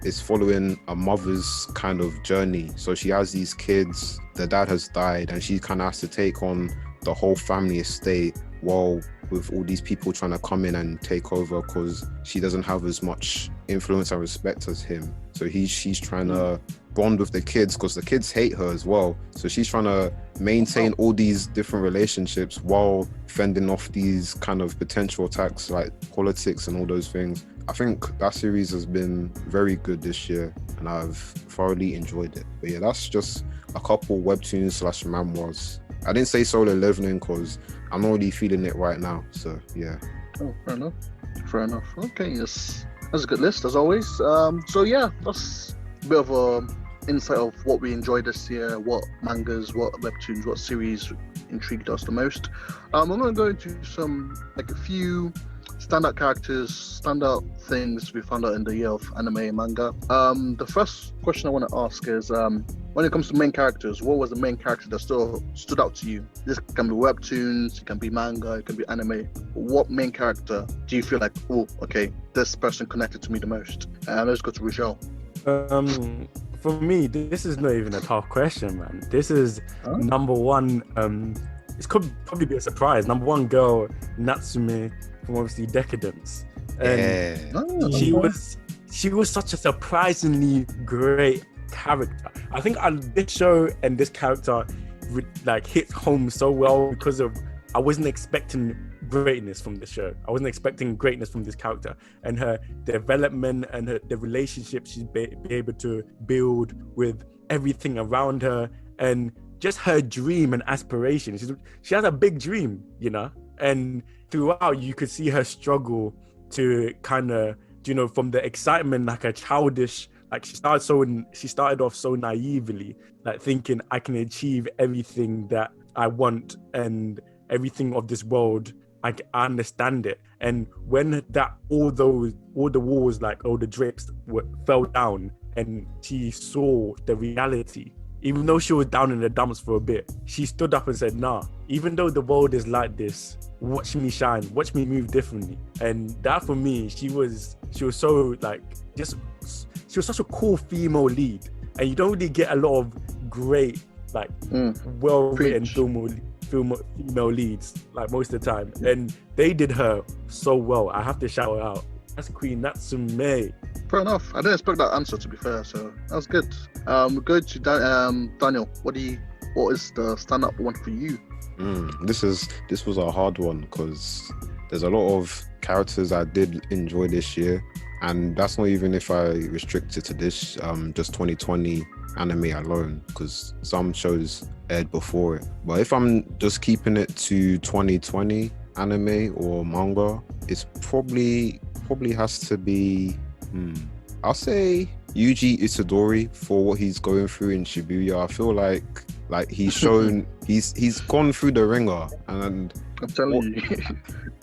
it's following a mother's kind of journey. So she has these kids, the dad has died, and she kind of has to take on the whole family estate, while with all these people trying to come in and take over, because she doesn't have as much influence and respect as him. So she's trying to bond with the kids, because the kids hate her as well. So she's trying to maintain all these different relationships while fending off these kind of potential attacks like politics and all those things. I think that series has been very good this year and I've thoroughly enjoyed it. But yeah, that's just a couple webtoons / manhwas. I didn't say solo leveling because I'm not really feeling it right now. So yeah. Oh, fair enough. Okay, yes. That's a good list as always. So yeah, that's a bit of a insight of what we enjoyed this year, what mangas, what webtoons, what series intrigued us the most. I'm going to go into some, like a few standout characters, standout things we found out in the year of anime and manga. The first question I want to ask is, when it comes to main characters, what was the main character that still stood out to you? This can be webtoons, it can be manga, it can be anime. What main character do you feel like, oh, okay, this person connected to me the most? Let's go to Raguel. For me, this is not even a tough question, man. This is number one. It could probably be a surprise. Number one girl, Natsume, from obviously Deca-dence. And she was such a surprisingly great character. I think this show and this character like hits home so well because of I wasn't expecting greatness from the show. I wasn't expecting greatness from this character and her development and the relationship she's be able to build with everything around her and just her dream and aspiration. She has a big dream, you know, and throughout you could see her struggle to kind of, you know, from the excitement, like a childish, like she started off so naively, like thinking I can achieve everything that I want and everything of this world. I understand it. And when all the walls, like all the drapes fell down and she saw the reality, even though she was down in the dumps for a bit, she stood up and said, nah, even though the world is like this, watch me shine, watch me move differently. And that for me, she was so like, she was such a cool female lead. And you don't really get a lot of great, like well-written female leads, like most of the time. And they did her so well. I have to shout her out. That's Queen Natsume. Fair enough. I didn't expect that answer, to be fair, so that was good. We'll go to Daniel. What is the stand-up one for you? This was a hard one because there's a lot of characters I did enjoy this year, and that's not even if I restrict it to this just 2020 anime alone, because some shows aired before it. But if I'm just keeping it to 2020 anime or manga, it's probably has to be I'll say Yuji Itadori for what he's going through in Shibuya. I feel like he's shown he's gone through the ringer, and I'm telling you.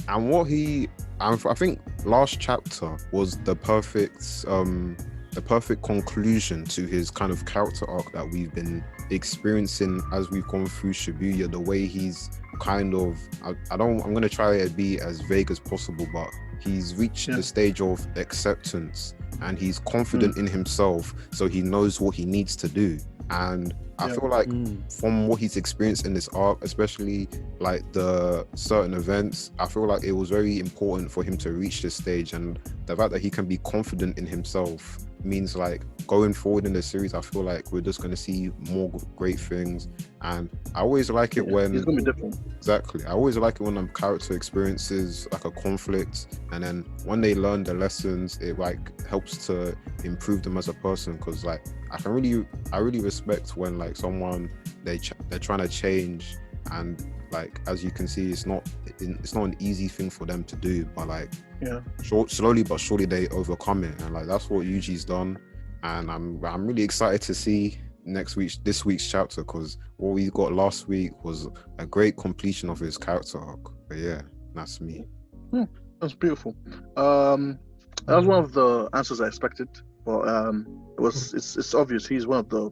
And what I think last chapter was the perfect conclusion to his kind of character arc that we've been experiencing as we've gone through Shibuya. The way he's kind of, I'm going to try to be as vague as possible, but he's reached the stage of acceptance and he's confident in himself, so he knows what he needs to do. And I feel like from what he's experienced in this arc, especially like the certain events, I feel like it was very important for him to reach this stage. And the fact that he can be confident in himself means like going forward in the series, I feel like we're just going to see more great things. And I always like it when it's going to be different. Exactly. I always like it when a character experiences like a conflict, and then when they learn the lessons, it like helps to improve them as a person. Because like I really respect when like someone they're trying to change, and like as you can see, it's not an easy thing for them to do, but like slowly but surely they overcome it, and like that's what Yuji's done. And I'm really excited to see this week's chapter, because what we got last week was a great completion of his character arc. But yeah, that's me. That's beautiful. That was one of the answers I expected, but it's obvious he's one of the,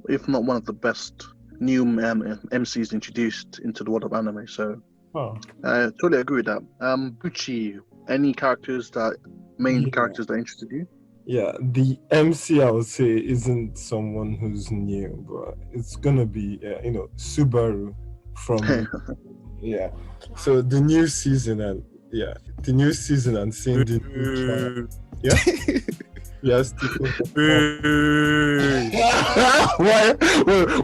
if not one of the best new MCs introduced into the world of anime. So I totally agree with that. Buchi, any main characters that interested you? Yeah, the MC I would say isn't someone who's new, but it's gonna be Subaru from So the new season and seeing the new yes.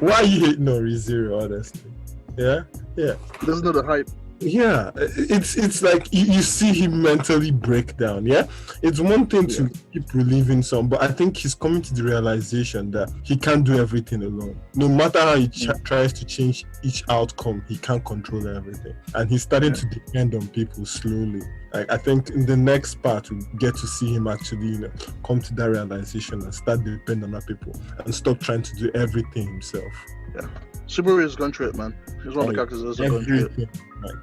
Why you hating on ReZero, honestly? Yeah. Doesn't know the hype. Yeah, it's like you see him mentally break down. Yeah, it's one thing to keep relieving some, but I think he's coming to the realization that he can't do everything alone. No matter how he tries to change each outcome, he can't control everything, and he's starting to depend on people slowly. Like I think in the next part we get to see him actually, come to that realization and start depending on other people and stop trying to do everything himself. Yeah. Subaru is going through it, man. He's one of the characters that's going through it.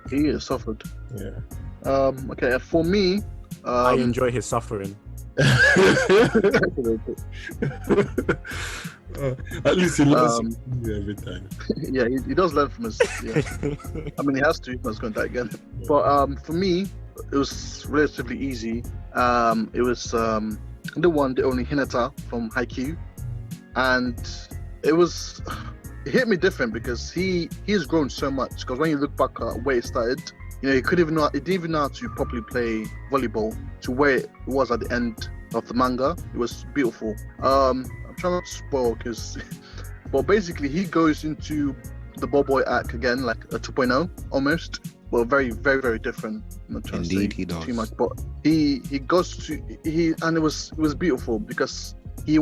He has suffered. Yeah. Okay, for me, I enjoy his suffering. At least he learns every time. Yeah, he does learn from his. Yeah. I mean, he has to. He's going to die again. But for me, it was relatively easy. It was the only Hinata from Haikyuu, and it hit me different because he's grown so much. Because when you look back at where he started, he didn't even know how to properly play volleyball to where it was at the end of the manga. It was beautiful. I'm trying not to spoil but basically he goes into the ball boy act again, like a 2.0 almost, but very, very, very different. I'm not trying Indeed, to say he does. too much, but he goes to and it was beautiful because he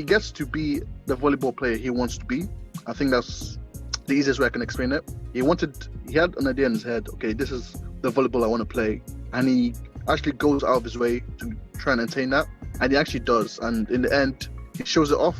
gets to be the volleyball player he wants to be. I think that's the easiest way I can explain it. He had an idea in his head. Okay, this is the volleyball I want to play, and he actually goes out of his way to try and attain that, and he actually does. And in the end, he shows it off,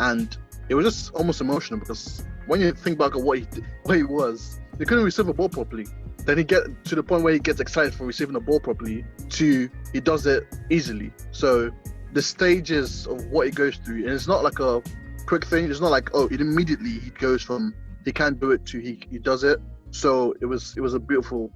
and it was just almost emotional because when you think back at what he was, he couldn't receive a ball properly. Then he get to the point where he gets excited for receiving a ball properly to he does it easily. So the stages of what he goes through, and it's not like a quick thing. It's not like immediately he goes from he can't do it to he does it. So it was a beautiful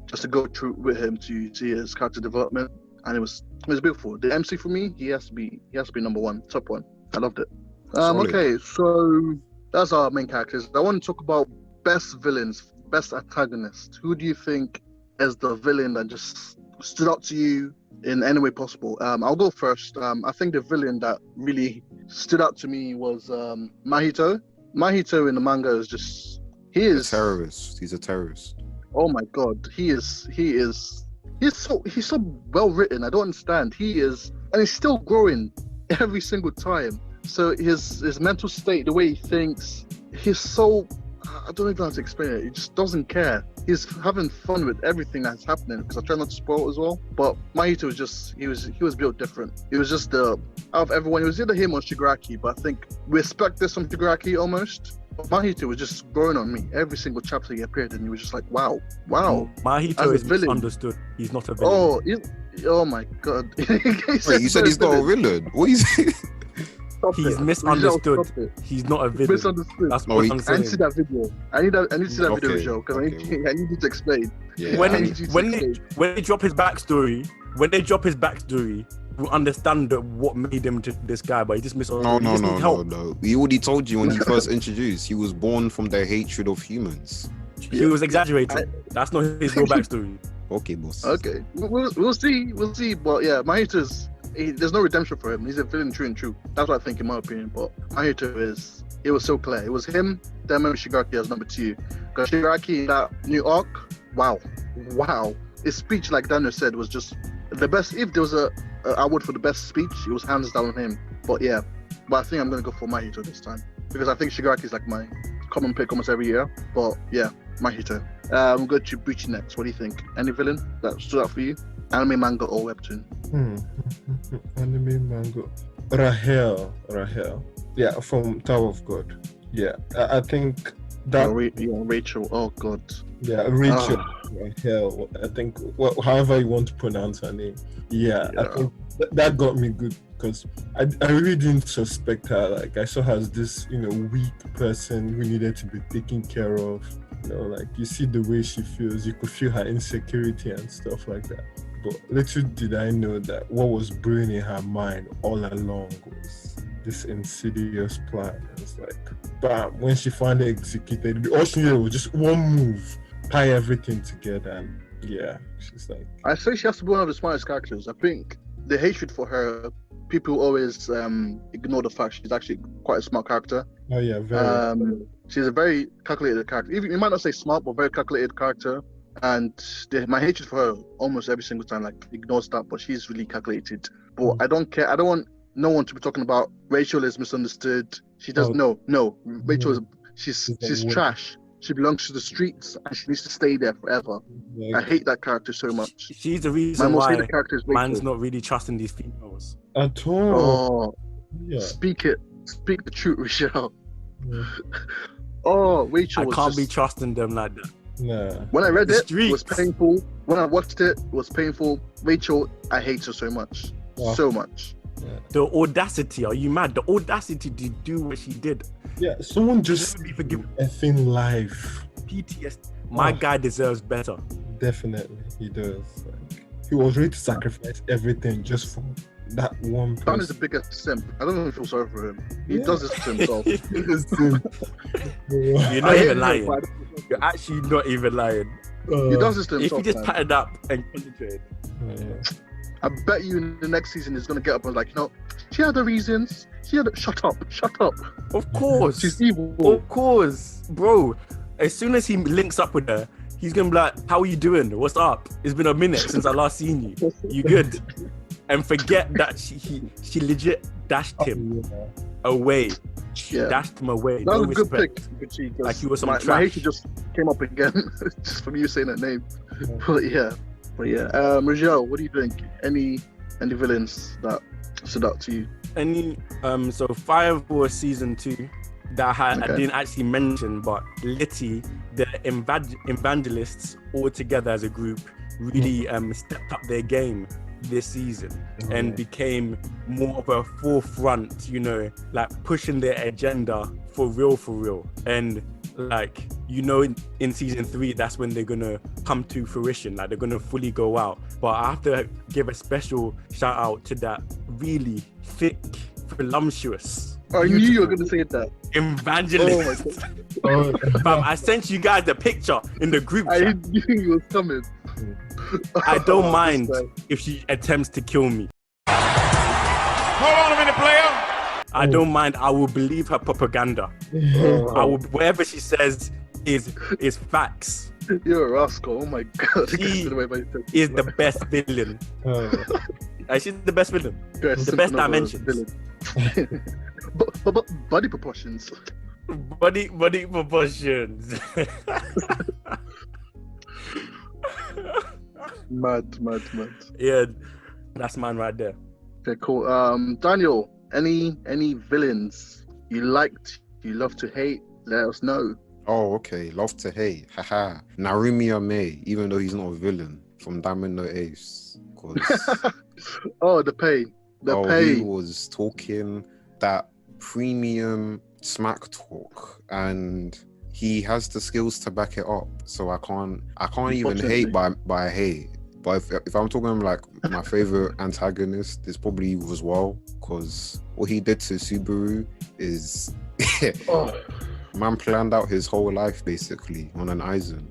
just to go through with him to see his character development, and it was beautiful. The MC for me, he has to be number one, top one. I loved it. Okay, so that's our main characters. I want to talk about best villains, best antagonists. Who do you think is the villain that just stood out to you in any way possible? I'll go first. I think the villain that really stood out to me was Mahito. Mahito in the manga is just a terrorist. He's a terrorist. Oh my god, he's so well written. I don't understand. And he's still growing every single time. So his mental state, the way he thinks, he's so, I don't even know how to explain it. He just doesn't care. He's having fun with everything that's happening, because I try not to spoil it as well. But Mahito was just, he was built different. He was just out of everyone, it was either him or Shigaraki, but I think we expect this from Shigaraki almost. Mahito was just growing on me. Every single chapter he appeared in, he was just like, wow. Mahito is misunderstood. He's not a villain. Oh my god. Wait, you said he's not a villain? What is he? He's misunderstood. He's not a villain. Misunderstood. That's what I'm saying. I need to see that video. I need to see that video, Joe, because I need you to explain. Yeah. When they drop his backstory, we'll understand what made him to this guy, but he just misunderstood. No. We already told you when he first introduced. He was born from the hatred of humans. He was exaggerating. That's not his real backstory. Okay, boss. Okay, we'll see. But yeah, Mahito's, there's no redemption for him. He's a villain true and true. That's what I think, in my opinion. But Mahito it was so clear. It was him, then maybe Shigaraki as number 2. Because Shigaraki in that new arc, wow. His speech, like Daniel said, was just the best. If there was a award for the best speech, it was hands down on him. But I think I'm gonna go for Mahito this time, because I think Shigaraki is like my common pick almost every year. But yeah, Mahito. We'll go to Buchi next. What do you think? Any villain that stood out for you? Anime, manga, or webtoon? Anime, manga. Raguel. Yeah, from Tower of God. Yeah, I think that. Rachel. Oh God. Yeah, Rachel. Raguel. I think, however you want to pronounce her name. Yeah. I think that got me good, because I really didn't suspect her. Like, I saw her as this, weak person who needed to be taken care of. Like, you see the way she feels, you could feel her insecurity and stuff like that. But little did I know that what was brewing in her mind all along was this insidious plan. It's like, bam, when she finally executed, all she needed was just one move, tie everything together, and she's like... I say she has to be one of the smartest characters. I think the hatred for her, people always ignore the fact she's actually quite a smart character. Oh yeah, very. She's a very calculated character. Even, you might not say smart, but very calculated character. And my hatred for her almost every single time ignores that, but she's really calculated. But I don't care. I don't want no one to be talking about Rachel is misunderstood. She does no. Rachel is she's trash. She belongs to the streets and she needs to stay there forever. Yeah. I hate that character so much. She's the reason why man's not really trusting these females at all. Speak the truth, Rachel. Yeah. Oh, Rachel. I can't be trusting them like that. Nah. When I read The it, it was streets. painful. When I watched it, it was painful. Rachel, I hate her so much. Wow. So much. The audacity, are you mad? The audacity to do what she did. Yeah, someone just Never be forgiven. effing life. PTSD. My guy deserves better. Definitely, he does. Like, he was ready to sacrifice everything just for that one person. Dan is the biggest simp. I don't even feel sorry for him. He does this to himself. You're not even lying. You're actually not even lying. He does this to If himself. he just man. patterned up and concentrated. I bet you in the next season he's gonna get up and like, she had the reasons. Shut up. Of course. She's evil. Of course. Bro, as soon as he links up with her, he's gonna be like, how are you doing? What's up? It's been a minute since I last seen you. You good? And forget that she legit dashed him away. Yeah. Dashed him away. That was No a good respect. pick, Buchi, 'cause Like he was some my trash. hatred just came up again just from you saying that name. But yeah. Raguel, what do you think? Any villains that stood out to you? So 5 was season 2 that I didn't actually mention, but Litty, the evangelists all together as a group really stepped up their game this season and became more of a forefront, like pushing their agenda for real. And like, in season 3, that's when they're gonna come to fruition, like they're gonna fully go out. But I have to give a special shout out to that really thick, voluptuous, I knew you were gonna say that. evangelist. Oh Fam, I sent you guys the picture in the group I chat. knew he was coming. I don't Oh, mind this guy. if she attempts to kill me. Hold on a minute, player. I don't mind. I will believe her propaganda. I will, whatever she says is facts. You're a rascal. Oh my god. She is the best villain. She's the best villain. The best dimensions. But body proportions. Body proportions. Mad. Yeah, that's mine right there. Okay, cool. Daniel, any villains you liked, you love to hate? Let us know. Oh, okay. Love to hate. Haha. Narumi May, even though he's not a villain, from Diamond No Ace. Oh, the pain. He was talking that premium smack talk, and he has the skills to back it up. So I can't even hate by hate. But if I'm talking like my favorite antagonist, it's probably Raguel, because what he did to Subaru is man planned out his whole life basically on an Aizen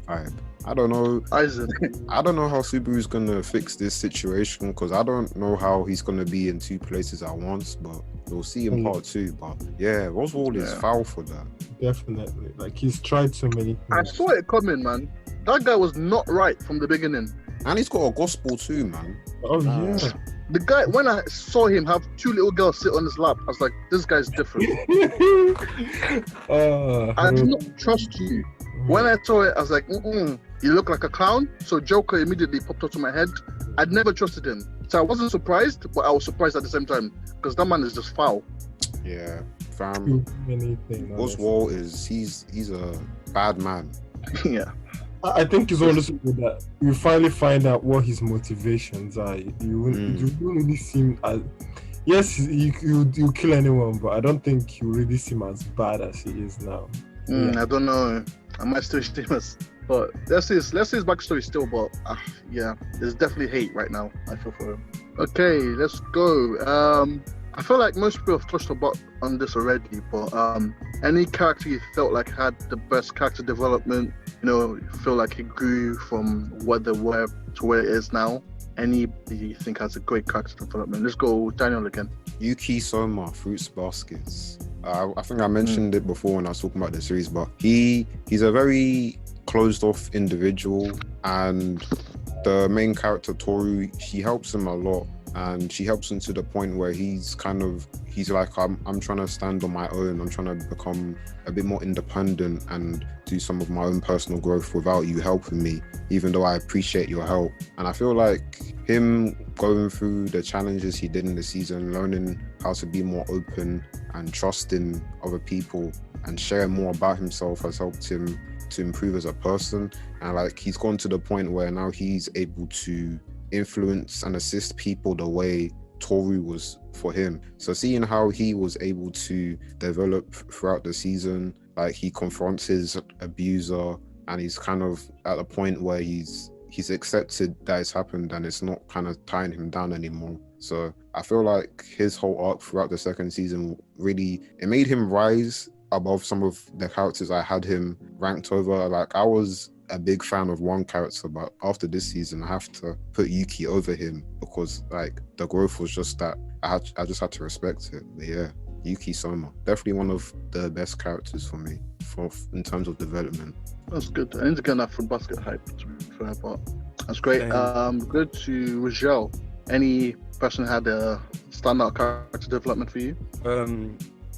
vibe. I don't know how Subaru's gonna fix this situation, because I don't know how he's gonna be in 2 places at once, but we'll see in part 2. But yeah, Raguel is foul for that. Definitely. Like, he's tried so many things. I saw it coming, man. That guy was not right from the beginning. And he's got a gospel too, man. Oh yeah. The guy, when I saw him have 2 little girls sit on his lap, I was like, this guy's different. I did not trust you. When I saw it, I was like, you look like a clown. So Joker immediately popped up to my head. I'd never trusted him. So I wasn't surprised, but I was surprised at the same time, because that man is just foul. Yeah, fam. Raguel he's a bad man. Yeah. I think it's honestly good that you finally find out what his motivations are. You don't really seem as... Yes, you kill anyone, but I don't think you really seem as bad as he is now. I don't know. I might still see him as... But let's see his backstory still, but yeah, there's definitely hate right now, I feel for him. Okay, let's go. I feel like most people have touched on this already, but any character you felt like had the best character development, you feel like he grew from where they were to where it is now? Anybody you think has a great character development? Let's go Daniel again. Yuki Soma, Fruits Baskets. I think I mentioned it before when I was talking about the series, but he's a very closed off individual, and the main character Toru, she helps him a lot, and she helps him to the point where he's like, I'm trying to stand on my own. I'm trying to become a bit more independent and do some of my own personal growth without you helping me, even though I appreciate your help. And I feel like him going through the challenges he did in the season, learning how to be more open and trusting other people and sharing more about himself has helped him to improve as a person, and like he's gone to the point where now he's able to influence and assist people the way Toru was for him. So seeing how he was able to develop throughout the season, like he confronts his abuser and he's kind of at a point where he's accepted that it's happened and it's not kind of tying him down anymore. So I feel like his whole arc throughout the second season really, it made him rise above some of the characters I had him ranked over. Like I was a big fan of one character, but after this season I have to put Yuki over him because like the growth was just that I just had to respect it. But yeah, Yuki-sama, definitely one of the best characters for me in terms of development. That's good. I need to get that from basket hype, to be fair, but that's great. Good to Raguel. Any person had a standout character development for you?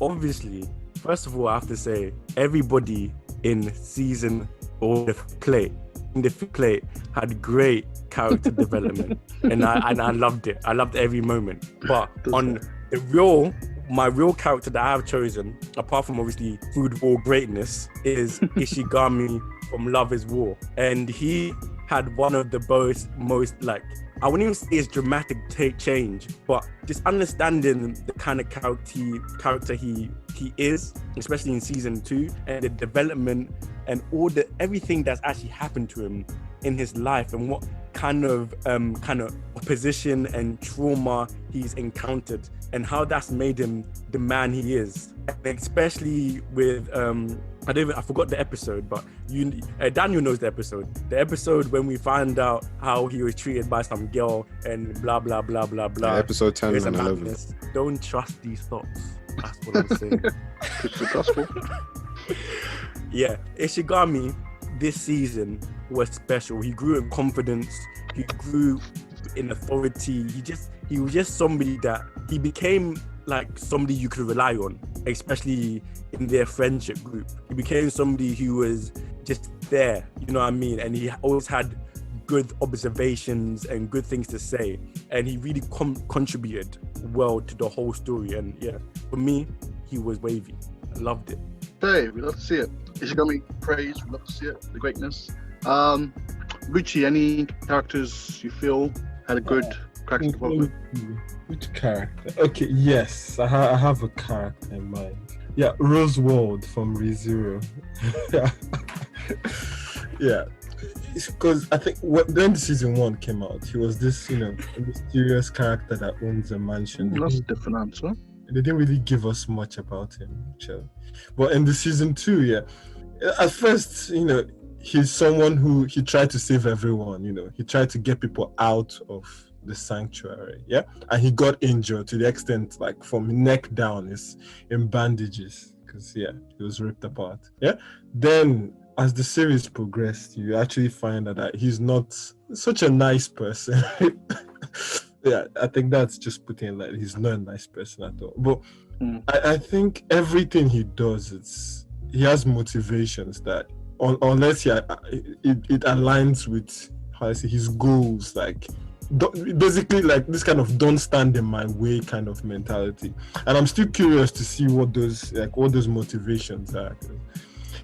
Obviously, first of all, I have to say everybody in season or the play had great character development, and I loved it. I loved every moment. But on my real character that I have chosen, apart from obviously Food War greatness, is Ishigami from Love is War. And he had one of the most like, I wouldn't even say it's dramatic change, but just understanding the kind of character he is, especially in season 2, and the development and everything that's actually happened to him in his life and what kind of opposition and trauma he's encountered and how that's made him the man he is. And especially with I forgot the episode, but Daniel knows the episode. The episode when we find out how he was treated by some girl and blah blah blah blah blah. Yeah, episode 10 and 11. Don't trust these thoughts. That's what I'm saying. It's the gospel. Yeah, Ishigami this season was special. He grew in confidence. He grew in authority. He was just somebody that he became like somebody you could rely on, especially in their friendship group. He became somebody who was just there, you know what I mean? And he always had good observations and good things to say. And he really contributed well to the whole story. And yeah, for me, he was wavy. I loved it. Hey, we love to see it. Ishigami praise, we love to see it, the greatness. Buchi, any characters you feel had a good character development? Which character? Okay, yes, I have a character in mind. Yeah, Rosewald from ReZero. Yeah, it's because I think when season 1 came out, he was this, mysterious character that owns a mansion. That's a different answer. They didn't really give us much about him, actually. But in the season 2, yeah, at first, he's someone who he tried to save everyone. He tried to get people out of the sanctuary, yeah, and he got injured to the extent like from neck down is in bandages because he was ripped apart. Yeah, then as the series progressed, you actually find out that he's not such a nice person. Yeah, I think that's just putting it like he's not a nice person at all. But I think everything he does, he has motivations that unless it aligns with his goals, like basically like this kind of don't stand in my way kind of mentality. And I'm still curious to see what those motivations are.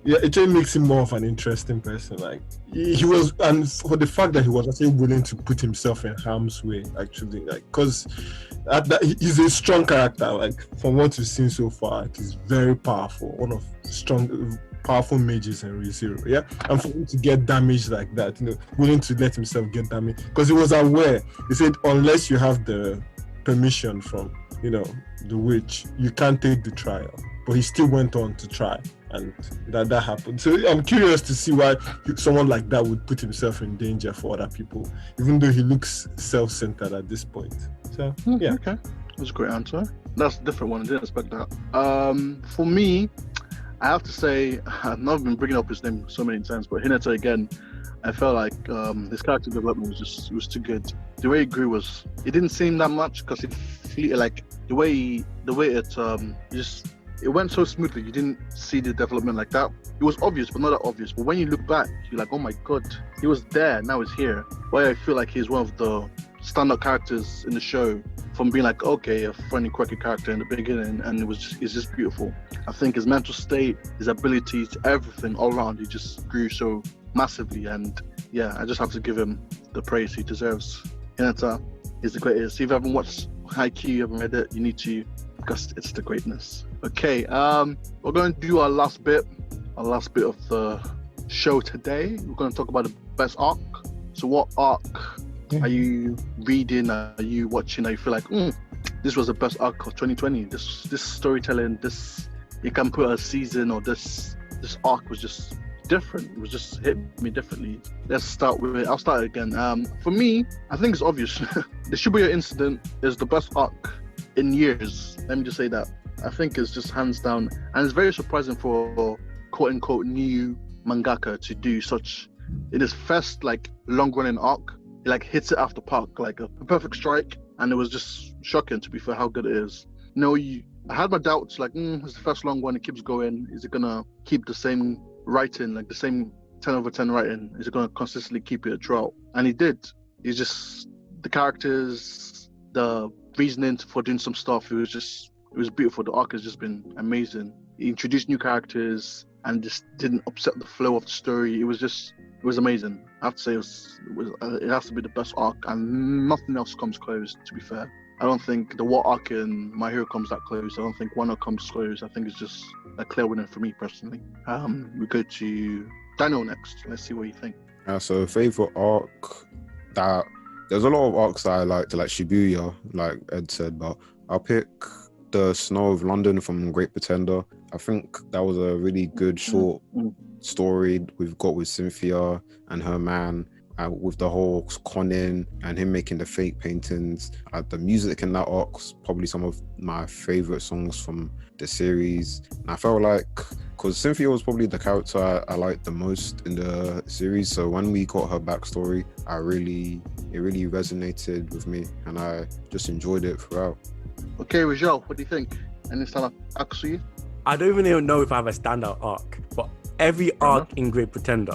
Yeah, it just makes him more of an interesting person. Like he was, and for the fact that he was actually willing to put himself in harm's way, actually, like because he's a strong character. Like from what we've seen so far, he's very powerful. One of powerful mages in ReZero, yeah, and for him to get damaged like that, willing to let himself get damaged because he was aware. He said unless you have the permission from the witch, you can't take the trial. But he still went on to try, and that happened. So I'm curious to see why someone like that would put himself in danger for other people, even though he looks self-centered at this point. So yeah, okay, that's a great answer. That's a different one. I didn't expect that. For me, I have to say, I've not been bringing up his name so many times, but Hinata again, I felt like his character development was too good. The way he grew it didn't seem that much because like the way it went so smoothly. You didn't see the development like that. It was obvious, but not that obvious. But when you look back, you're like, oh my god, he was there, now he's here. Why I feel like he's one of the standout characters in the show, from being like, okay, a funny, quirky character in the beginning, and it's just beautiful. I think his mental state, his abilities, everything all around, he just grew so massively. And yeah, I just have to give him the praise he deserves. Hinata is the greatest. If you haven't watched Haikyuu, you haven't read it, you need to, because it's the greatness. Okay, we're going to do our last bit of the show today. We're going to talk about the best arc. So what arc are you reading? Are you watching? Are you feel like, this was the best arc of 2020? This storytelling, you can put a season, or this arc was just different. It was just hit me differently. I'll start again. For me, I think it's obvious. The Shibuya incident is the best arc in years. Let me just say that. I think it's just hands down, and it's very surprising for quote unquote new mangaka to do such in his first like long running arc. He like hits it after park, like a perfect strike, and it was just shocking, to be fair, how good it is. I had my doubts, like, it's the first long one, it keeps going. Is it gonna keep the same writing, like the same 10 over 10 writing? Is it gonna consistently keep it throughout? And he did. It's just the characters, the reasoning for doing some stuff. It was beautiful. The arc has just been amazing. He introduced new characters and just didn't upset the flow of the story. It was amazing. I have to say it has to be the best arc, and nothing else comes close, to be fair. I don't think the War arc in My Hero comes that close. I don't think Wano comes close. I think it's just a clear winner for me personally. We go to Daniel next. Let's see what you think. So favorite arc, that there's a lot of arcs that I liked, like Shibuya, like Ed said, but I'll pick the Snow of London from Great Pretender. I think that was a really good short story we've got with Cynthia and her man, with the whole conning and him making the fake paintings. The music in that arc's probably some of my favorite songs from the series. And I felt like, because Cynthia was probably the character I liked the most in the series, so when we got her backstory, it really resonated with me, and I just enjoyed it throughout. Okay, Raguel, what do you think? Any standout arcs for you? I don't even know if I have a standout arc, but every arc in Great Pretender.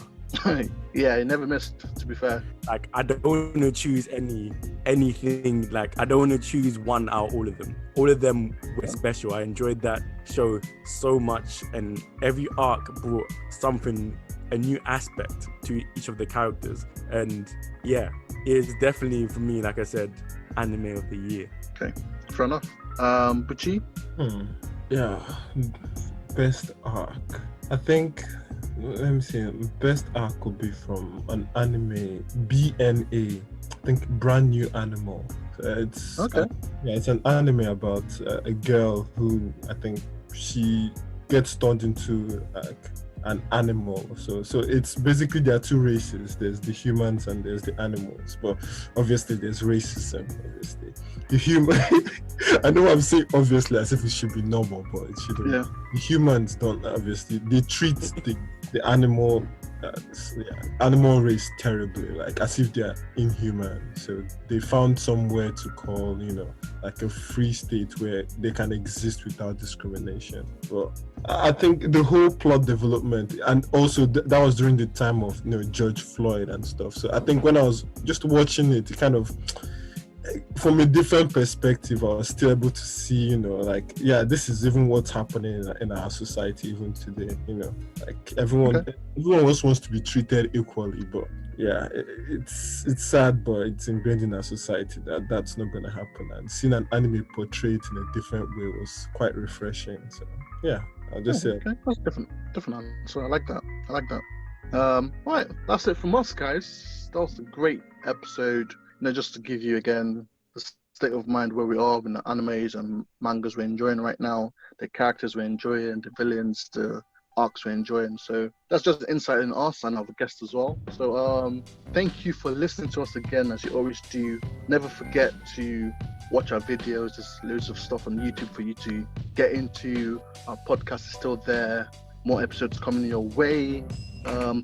Yeah, it never missed, to be fair. Like, I don't want to choose anything. Like, I don't want to choose one out of all of them. All of them were special. I enjoyed that show so much, and every arc brought something, a new aspect to each of the characters. And yeah, it is definitely, for me, like I said, anime of the year. Okay, fair enough. Buchi? Yeah, best arc. I think, let me see, best arc could be from an anime, BNA. I think Brand New Animal. So it's it's an anime about a girl who, I think she gets turned into an animal. So it's basically, there are two races. There's the humans and there's the animals. But obviously there's racism, obviously. The human, I know I'm saying obviously as if it should be normal, but it shouldn't. Yeah. The humans don't, obviously. They treat the animal animal race terribly, like as if they're inhuman. So they found somewhere to call, like a free state where they can exist without discrimination. But I think the whole plot development, and also that was during the time of George Floyd and stuff. So I think when I was just watching it kind of from a different perspective, I was still able to see, this is even what's happening in our society even today. Like everyone else wants to be treated equally, but yeah, it's sad, but it's ingrained in our society that that's not going to happen. And seeing an anime portrayed in a different way was quite refreshing. So yeah, I'll just say that's different answer. I like that. Right, that's it from us, guys. That was a great episode. Just to give you again the state of mind where we are in the animes and mangas we're enjoying right now, the characters we're enjoying, the villains, the arcs we're enjoying. So that's just insight in us and our guests as well. So thank you for listening to us again, as you always do. Never forget to watch our videos. There's loads of stuff on YouTube for you to get into. Our podcast is still there. More episodes coming your way.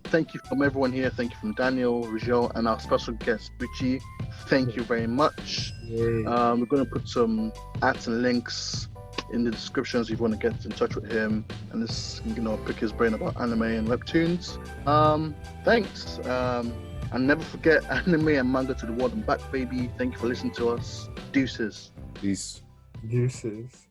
Thank you from everyone here. Thank you from Daniel, Raguel, and our special guest, Buchi. Thank you very much. We're going to put some ads and links in the descriptions if you want to get in touch with him and just, pick his brain about anime and webtoons. Thanks. And never forget, anime and manga to the world and back, baby. Thank you for listening to us. Deuces. Peace. Deuces.